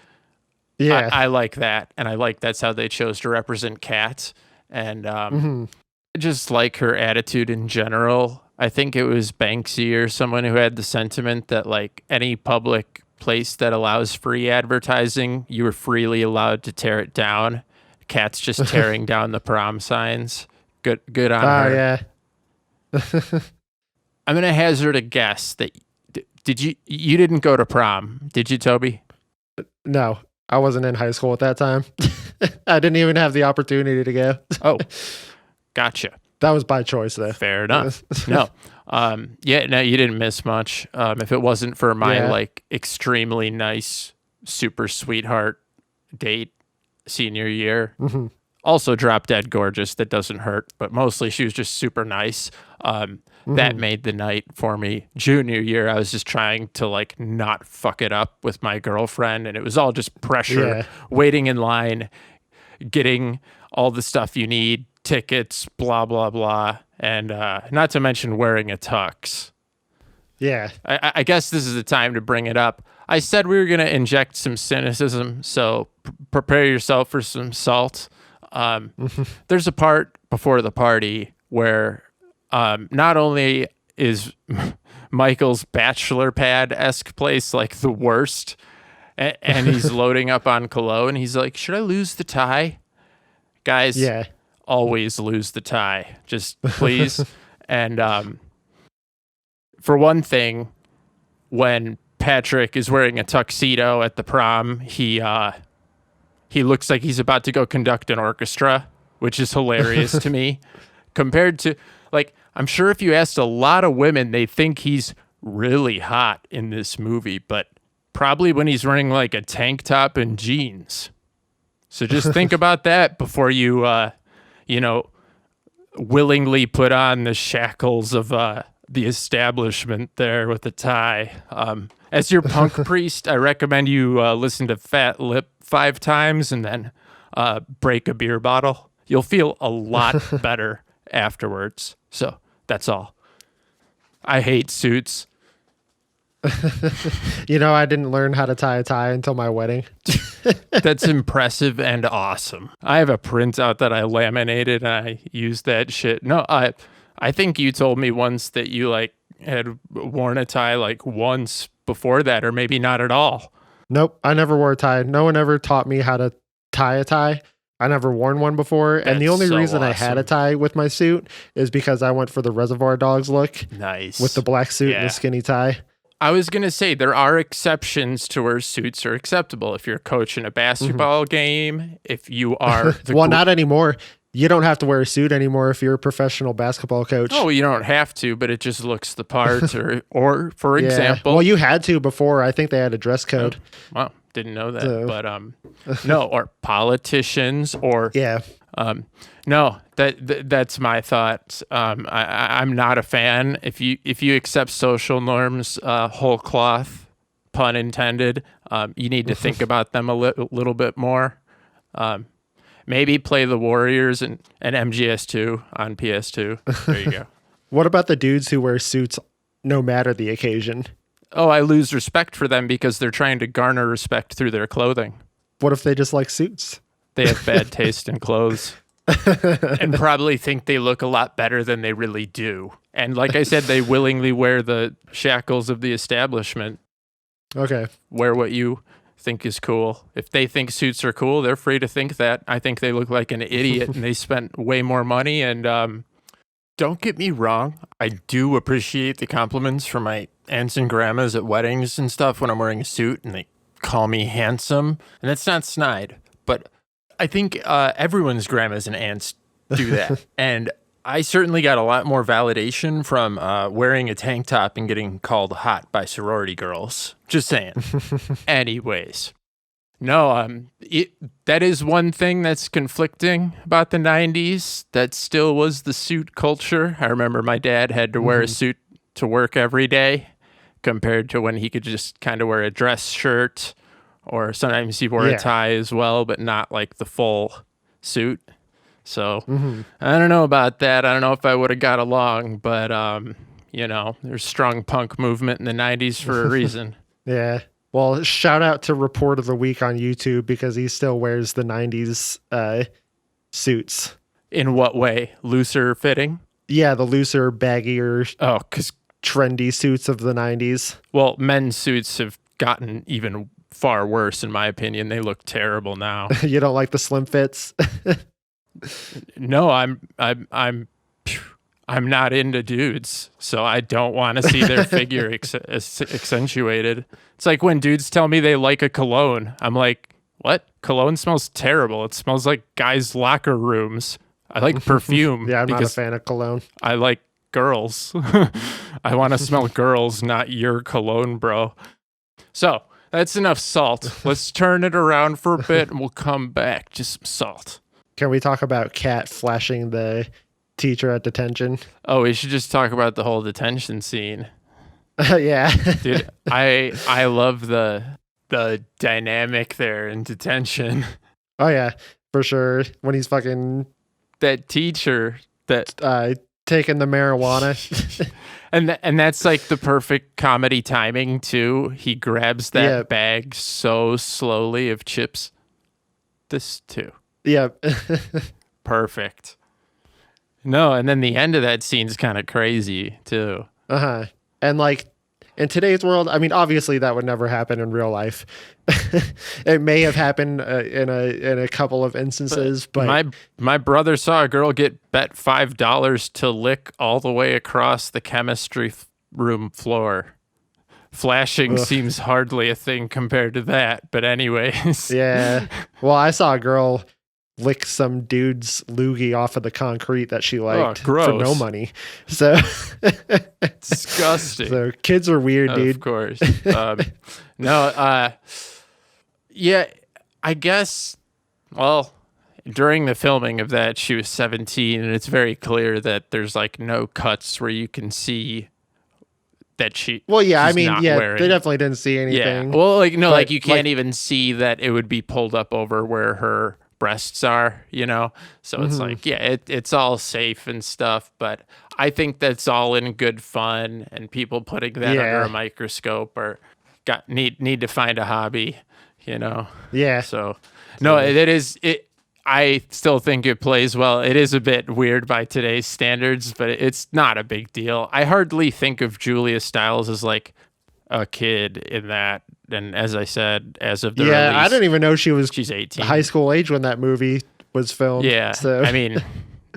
Yeah. I like that. And I like that's how they chose to represent Cat. And I just like her attitude in general. I think it was Banksy or someone who had the sentiment that like any public place that allows free advertising, you are freely allowed to tear it down. Cat's just tearing down the prom signs. Good on her. Yeah. I'm gonna hazard a guess that did you didn't go to prom, did you, Toby? No, I wasn't in high school at that time. I didn't even have the opportunity to go. Oh, gotcha. That was by choice, though. Fair enough. No. Yeah, no, you didn't miss much. If it wasn't for my like extremely nice, super sweetheart date senior year, also drop dead gorgeous, that doesn't hurt, but mostly she was just super nice. That made the night for me. Junior year, I was just trying to like not fuck it up with my girlfriend, and it was all just pressure, waiting in line, getting all the stuff you need, tickets, blah, blah, blah. And not to mention wearing a tux. Yeah. I guess this is the time to bring it up. I said we were going to inject some cynicism, so prepare yourself for some salt. There's a part before the party where not only is Michael's bachelor pad-esque place like the worst, and he's loading up on cologne, he's like, should I lose the tie? Guys, always lose the tie. Just please. And for one thing, when Patrick is wearing a tuxedo at the prom, he looks like he's about to go conduct an orchestra, which is hilarious to me. Compared to, like, I'm sure if you asked a lot of women, they think he's really hot in this movie, but probably when he's wearing like a tank top and jeans. So just think about that before you, willingly put on the shackles of the establishment there with the tie. As your punk priest, I recommend you listen to Fat Lip 5 times and then break a beer bottle. You'll feel a lot better afterwards. So that's all. I hate suits. I didn't learn how to tie a tie until my wedding. That's impressive and awesome. I have a printout that I laminated and I used that shit. No, I think you told me once that you like had worn a tie like once before that, or maybe not at all. Nope, I never wore a tie. No one ever taught me how to tie a tie. I never worn one before. And the only reason I had a tie with my suit is because I went for the Reservoir Dogs look. Nice. With the black suit and the skinny tie. I was going to say there are exceptions to where suits are acceptable. If you're coaching a basketball game, if you are... Not anymore. You don't have to wear a suit anymore if you're a professional basketball coach. Oh, you don't have to, but it just looks the part. or for example... Well, you had to before. I think they had a dress code. Wow, didn't know that. So. But no, or politicians or... Yeah. No, that's my thought. I'm not a fan. If you accept social norms whole cloth, pun intended, you need to think about them a little bit more. Maybe play the Warriors and MGS2 on PS2. There you go. What about the dudes who wear suits no matter the occasion? Oh, I lose respect for them because they're trying to garner respect through their clothing. What if they just like suits? They have bad taste in clothes. And probably think they look a lot better than they really do. And like I said, they willingly wear the shackles of the establishment. Okay. Wear what you think is cool. If they think suits are cool, they're free to think that. I think they look like an idiot and they spent way more money. And don't get me wrong, I do appreciate the compliments from my aunts and grandmas at weddings and stuff when I'm wearing a suit and they call me handsome. And that's not snide, but I think everyone's grandmas and aunts do that. And I certainly got a lot more validation from wearing a tank top and getting called hot by sorority girls. Just saying. Anyways, No, that is one thing that's conflicting about the 90s. That still was the suit culture. I remember my dad had to wear a suit to work every day compared to when he could just kind of wear a dress shirt, or sometimes he wore a tie as well, but not like the full suit. So I don't know about that. I don't know if I would have got along, but there's strong punk movement in the 90s for a reason. Yeah. Well, shout out to Report of the Week on YouTube because he still wears the 90s suits. In what way? Looser fitting? Yeah, the looser, baggier, because trendy suits of the 90s. Well, men's suits have gotten even far worse, in my opinion. They look terrible now. You don't like the slim fits? No, I'm not into dudes, so I don't want to see their figure accentuated. It's like when dudes tell me they like a cologne. I'm like, what? Cologne smells terrible. It smells like guys' locker rooms. I like perfume. Yeah, I'm not a fan of cologne. I like girls. I want to smell girls, not your cologne, bro. So that's enough salt. Let's turn it around for a bit and we'll come back. Just some salt. Can we talk about Kat flashing the teacher at detention? Oh, we should just talk about the whole detention scene. Yeah. Dude, I love the dynamic there in detention. Oh yeah, for sure. When he's fucking that teacher that taking the marijuana. and that's like the perfect comedy timing too. He grabs that bag so slowly of chips. This too. Yep. Perfect. No, and then the end of that scene's kind of crazy too. Uh-huh. And like in today's world, I mean, obviously that would never happen in real life. It may have happened in a couple of instances, but my brother saw a girl get bet $5 to lick all the way across the chemistry room floor. Flashing seems hardly a thing compared to that, but anyways. Yeah. Well, I saw a girl lick some dude's loogie off of the concrete that she liked for no money. So disgusting. So kids are weird, dude. Of course. Yeah, I guess, well, during the filming of that, she was 17, and it's very clear that there's like no cuts where you can see that she. Well, yeah, I mean, yeah, wearing. They definitely didn't see anything. Yeah. Well, like you can't even see that it would be pulled up over where her breasts are, so it's like, yeah, it's all safe and stuff, but I think that's all in good fun, and people putting that under a microscope or need to find a hobby, Yeah. So no, I still think it plays well. It is a bit weird by today's standards, but it's not a big deal. I hardly think of Julia Stiles as like a kid in that. And as I said, as of the release, I didn't even know she's 18, high school age when that movie was filmed. Yeah, so I mean,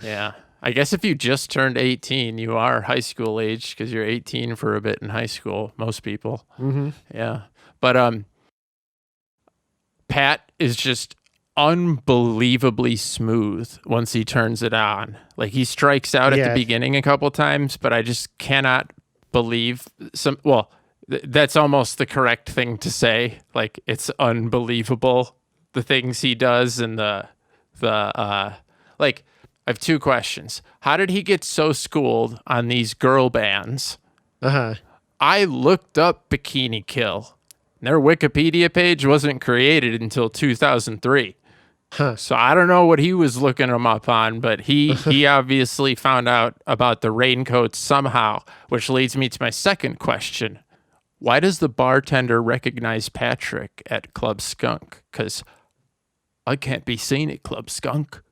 yeah, I guess if you just turned 18, you are high school age because you're 18 for a bit in high school. Most people, yeah. But Pat is just unbelievably smooth once he turns it on. Like he strikes out at the beginning a couple times, but I just cannot believe that's almost the correct thing to say. Like it's unbelievable the things he does and like I have two questions. How did he get so schooled on these girl bands? I looked up Bikini Kill. Their Wikipedia page wasn't created until 2003. So I don't know what he was looking them up on, but he obviously found out about the raincoats somehow, which leads me to my second question. Why does the bartender recognize Patrick at Club Skunk? Because I can't be seen at Club Skunk.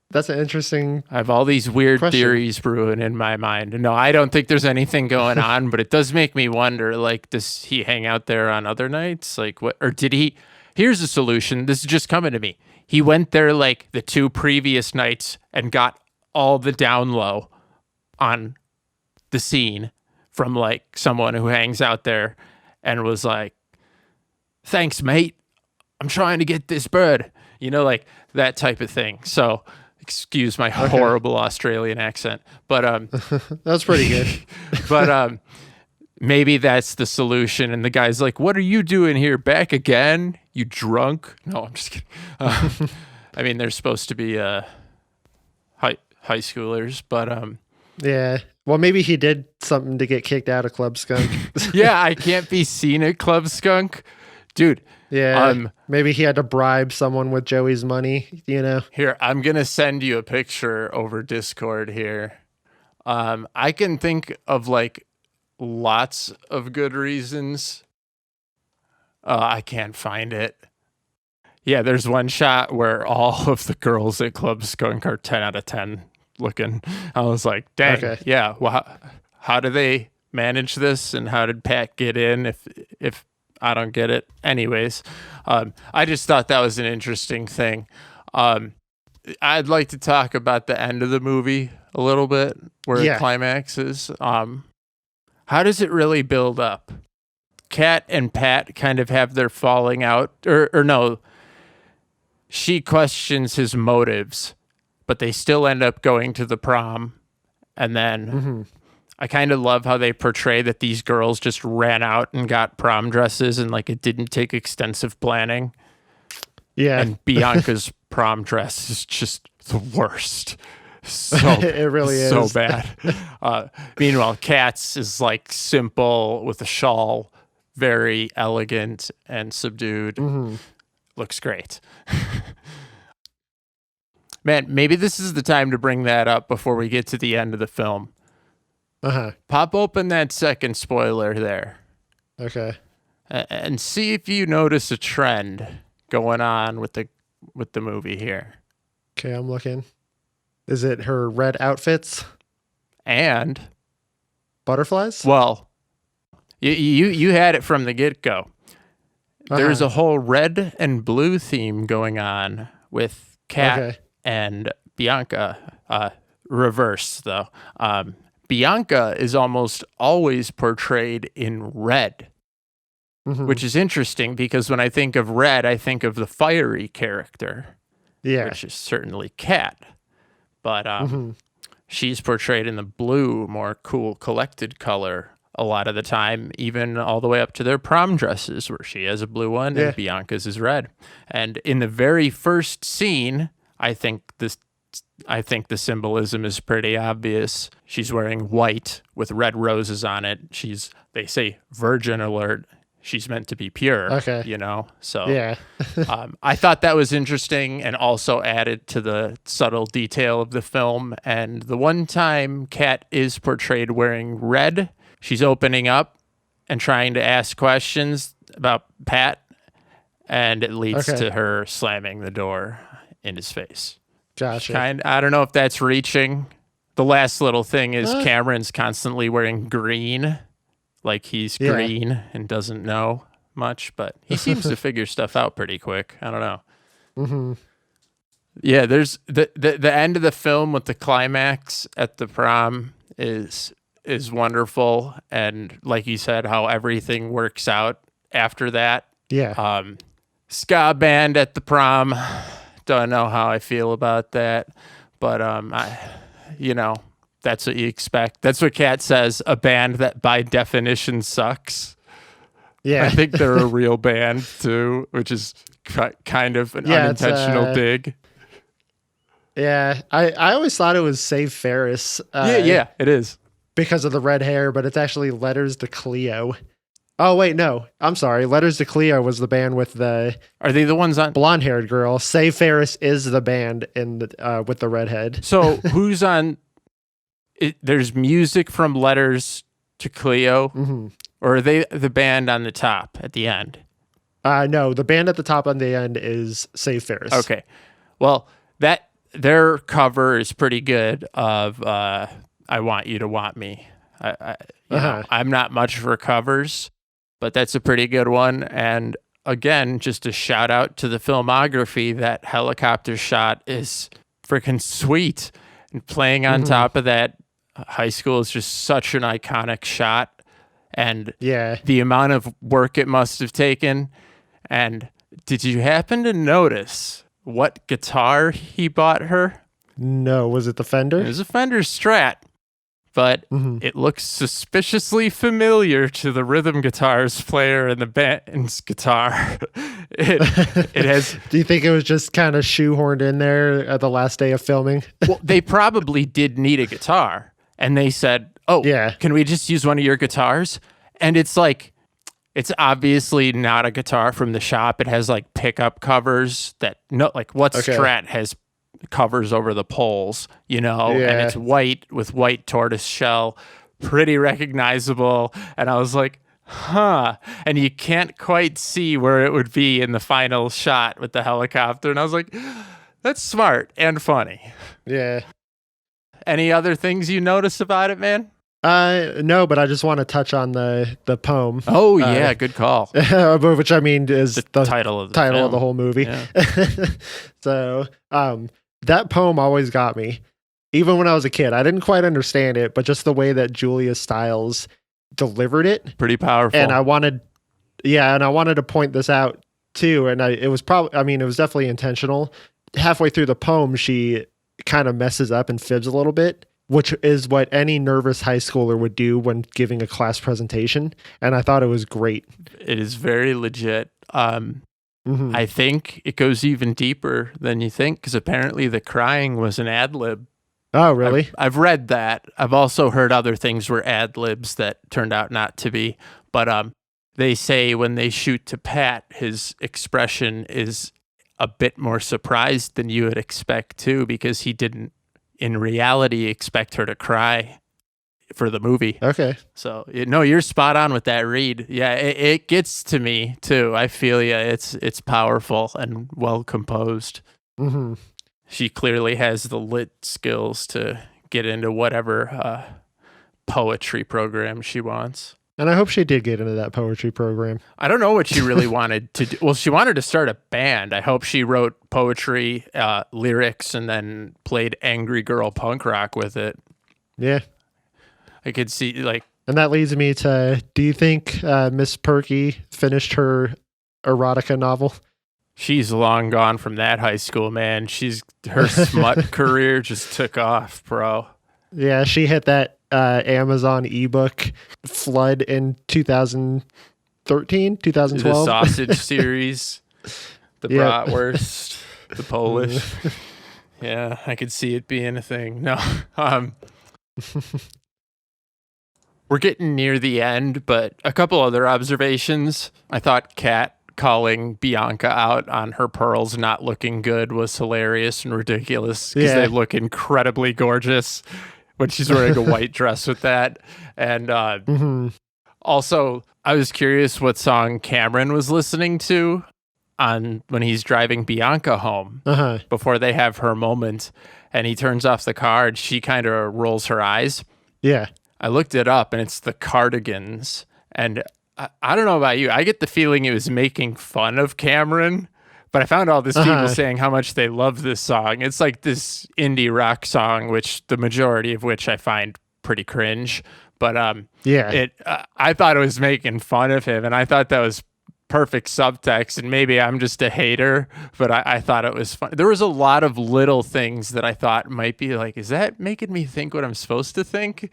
That's an interesting I have all these weird question. Theories brewing in my mind. No, I don't think there's anything going on, but it does make me wonder, like, does he hang out there on other nights? Like, what? Or did he? Here's a solution. This is just coming to me. He went there, like, the 2 previous nights and got all the down low on the scene from like someone who hangs out there and was like, thanks, mate. I'm trying to get this bird, like that type of thing. So excuse my horrible Australian accent, but that's pretty good. But maybe that's the solution. And the guy's like, "What are you doing here? Back again? You drunk?" No, I'm just kidding. I mean, they're supposed to be high schoolers, but Yeah. Well, maybe he did something to get kicked out of Club Skunk. yeah, I can't be seen at Club Skunk, dude. Yeah. Maybe he had to bribe someone with Joey's money, you know? Here, I'm gonna send you a picture over Discord here. I can think of like lots of good reasons. I can't find it. Yeah, there's one shot where all of the girls at Club Skunk are 10 out of 10 looking. I was like, dang, Okay. yeah. Well, how do they manage this, and how did Pat get in if I don't get it? Anyways, I just thought that was an interesting thing. I'd like to talk about the end of the movie a little bit, where Yeah. it climaxes. How does it really build up? Kat and Pat kind of have their falling out, or no, she questions his motives, but they still end up going to the prom. And then I kind of love how they portray that these girls just ran out and got prom dresses, and like it didn't take extensive planning. Yeah. And Bianca's prom dress is just the worst. So It really is. so bad. Meanwhile, Kat's is like simple with a shawl, very elegant and subdued. Looks great. Man, maybe this is the time to bring that up before we get to the end of the film. Pop open that second spoiler there. Okay. And see if you notice a trend going on with the movie here. Okay, I'm looking. Is it her red outfits? And Butterflies? well, you had it from the get-go. There's a whole red and blue theme going on with Kat and Bianca. Reverse, though. Bianca is almost always portrayed in red, which is interesting because when I think of red, I think of the fiery character, which is certainly Kat. But she's portrayed in the blue, more cool, collected color a lot of the time, even all the way up to their prom dresses, where she has a blue one and Bianca's is red. And in the very first scene, I think the symbolism is pretty obvious. She's wearing white with red roses on it. They say virgin alert. She's meant to be pure, you know? So I thought that was interesting and also added to the subtle detail of the film. And the one time Kat is portrayed wearing red, she's opening up and trying to ask questions about Pat, and it leads to her slamming the door in his face. Gotcha. I don't know if that's reaching. The last little thing is Cameron's constantly wearing green, like he's green and doesn't know much, but he seems to figure stuff out pretty quick. I don't know. Yeah, there's the end of the film with the climax at the prom is wonderful, and like you said, how everything works out after that. Ska band at the prom. Don't know how I feel about that, but that's what you expect. That's what Kat says, a band that by definition sucks. I think they're a real band too, which is kind of an unintentional dig. I always thought it was Save Ferris. It is. Because of the red hair, but it's actually Letters to Cleo. Oh, wait, no. I'm sorry. Letters to Cleo was the band with the... Are they the ones on... blonde-haired girl. Save Ferris is the band with the redhead. So who's on... There's music from Letters to Cleo, or are they the band on the top at the end? No, the band at the top on the end is Save Ferris. Okay. Well, their cover is pretty good of I Want You to Want Me. I'm not much for covers, but that's a pretty good one. And again, just a shout out to the filmography. That helicopter shot is freaking sweet. And playing on top of that high school is just such an iconic shot. And the amount of work it must have taken. And did you happen to notice what guitar he bought her? No, was it the Fender? It was a Fender Strat. but Mhm. it looks suspiciously familiar to the rhythm guitars player and the band's guitar. It has. Do you think it was just kind of shoehorned in there at the last day of filming? Well, they probably did need a guitar, and they said, "Oh, Yeah. can we just use one of your guitars?" And it's like, it's obviously not a guitar from the shop. It has like pickup covers that like what Okay. Strat has covers over the poles, and Yeah. it's white with white tortoise shell, pretty recognizable. And I was like, huh. And you can't quite see where it would be in the final shot with the helicopter. And I was like, that's smart and funny. Yeah. Any other things you notice about it, man? No, but I just want to touch on the poem. Oh, yeah, good call. Which I mean is the Title of the title of film. the whole movie. Yeah. So, that poem always got me. Even when I was a kid, I didn't quite understand it, but just the way that Julia Stiles delivered it, Pretty powerful. and I wanted to point this out too. And it was definitely intentional. Halfway through the poem, she kind of messes up and fibs a little bit, which is what any nervous high schooler would do when giving a class presentation. And I thought it was great. It is very legit. Mhm. I think it goes even deeper than you think, because apparently the crying was an ad lib. Oh, really? I've read that. I've also heard other things were ad libs that turned out not to be. But they say when they shoot to Pat, his expression is a bit more surprised than you would expect too, because he didn't, in reality, expect her to cry for the movie. Okay. So no, you're spot on with that read. Yeah, it gets to me too. I feel you. It's powerful and well composed. Hmm. She clearly has the lit skills to get into whatever poetry program she wants. And I hope she did get into that poetry program. I don't know what she really wanted to do. Well, she wanted to start a band. I hope she wrote poetry, lyrics, and then played angry girl punk rock with it. Yeah. I could see, like, And that leads me to, do you think Miss Perky finished her erotica novel? she's long gone from that high school, man. Her smut career just took off, bro. Yeah, she hit that Amazon ebook flood in 2013, The 2012. sausage series, the Yep. bratwurst, the Polish. Yeah, I could see it being a thing. No, we're getting near the end, but a couple other observations. I thought Kat calling Bianca out on her pearls not looking good was hilarious and ridiculous, because Yeah. they look incredibly gorgeous when she's wearing a white dress with that. And Mhm. also, I was curious what song Cameron was listening to when he's driving Bianca home Uh-huh. before they have her moment, and he turns off the car and she kind of rolls her eyes. Yeah. I looked it up and it's the Cardigans. And I don't know about you. I get the feeling it was making fun of Cameron, but I found all these people Uh-huh. saying how much they love this song. It's like this indie rock song, which the majority of which I find pretty cringe. But Yeah. I thought it was making fun of him, and I thought that was perfect subtext. And maybe I'm just a hater, but I thought it was fun. There was a lot of little things that I thought might be like, is that making me think what I'm supposed to think?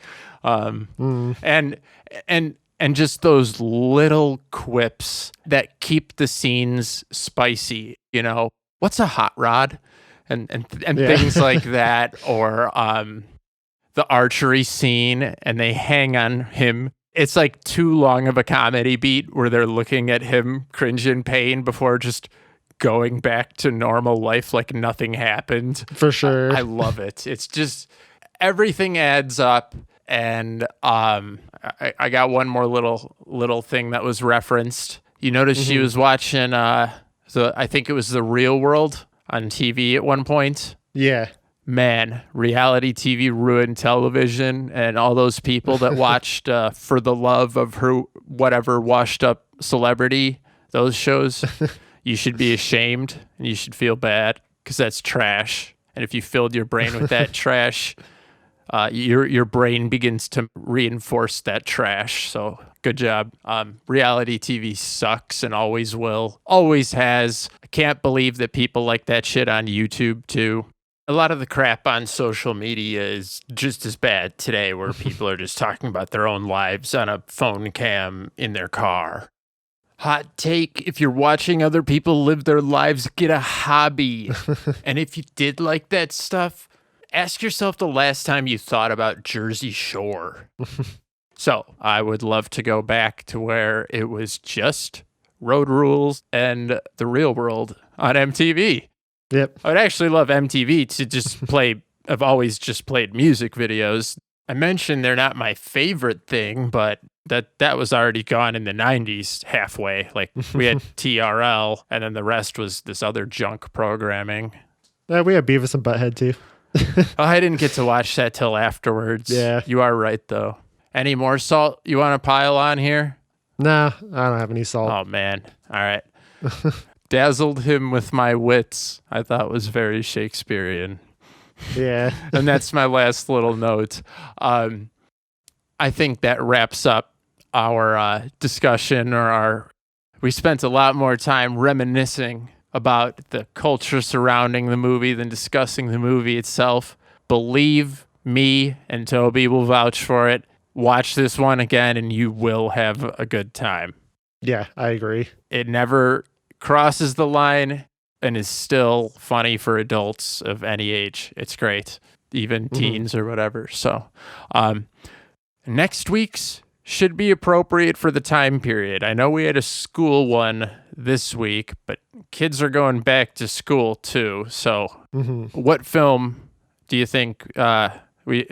And just those little quips that keep the scenes spicy. What's a hot rod, and Yeah. things like that, or the archery scene, and they hang on him. It's like too long of a comedy beat where they're looking at him cringe in pain before just going back to normal life like nothing happened. For sure. I love it. It's just everything adds up. And I got one more little thing that was referenced. You notice she was watching I think it was The Real World on TV at one point. Yeah. Man, reality TV ruined television, and all those people that watched For the Love of Her whatever washed up celebrity, those shows, you should be ashamed and you should feel bad, because that's trash. And if you filled your brain with that trash, your brain begins to reinforce that trash. So good job. Reality TV sucks and always will, always has. I can't believe that people like that shit on YouTube too. A lot of the crap on social media is just as bad today, where people are just talking about their own lives on a phone cam in their car. Hot take, if you're watching other people live their lives, get a hobby. And if you did like that stuff, ask yourself the last time you thought about Jersey Shore. So I would love to go back to where it was just Road Rules and The Real World on MTV. Yep. I would actually love MTV to just play. I've always just played music videos. I mentioned they're not my favorite thing, but that was already gone in the 90s halfway. Like we had TRL, and then the rest was this other junk programming. Yeah, we had Beavis and Butthead too. Oh, I didn't get to watch that till afterwards. Yeah. You are right, though. Any more salt you want to pile on here? Nah, I don't have any salt. Oh, man. All right. Dazzled him with my wits, I thought was very Shakespearean. Yeah. And that's my last little note. I think that wraps up our discussion, we spent a lot more time reminiscing about the culture surrounding the movie than discussing the movie itself. Believe me, and Toby will vouch for it. Watch this one again and you will have a good time. Yeah, I agree. It never crosses the line and is still funny for adults of any age. It's great, even teens or whatever. So next week's should be appropriate for the time period. I know we had a school one this week, but kids are going back to school too. So what film do you think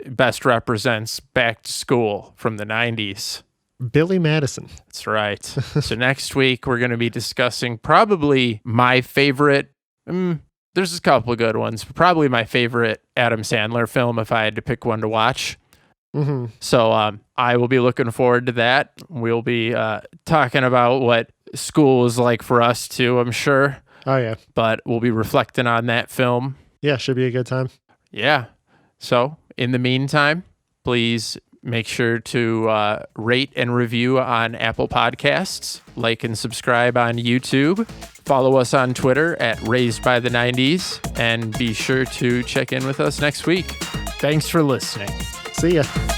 best represents back to school from the 90s? Billy Madison. That's right. So next week, we're going to be discussing probably my favorite. There's a couple of good ones, but probably my favorite Adam Sandler film if I had to pick one to watch. So I will be looking forward to that. We'll be talking about what school was like for us too, I'm sure. Oh, yeah. But we'll be reflecting on that film. Yeah, should be a good time. Yeah. So in the meantime, please make sure to rate and review on Apple Podcasts, like and subscribe on YouTube, follow us on Twitter at RaisedByThe90s, and be sure to check in with us next week. Thanks for listening. See ya.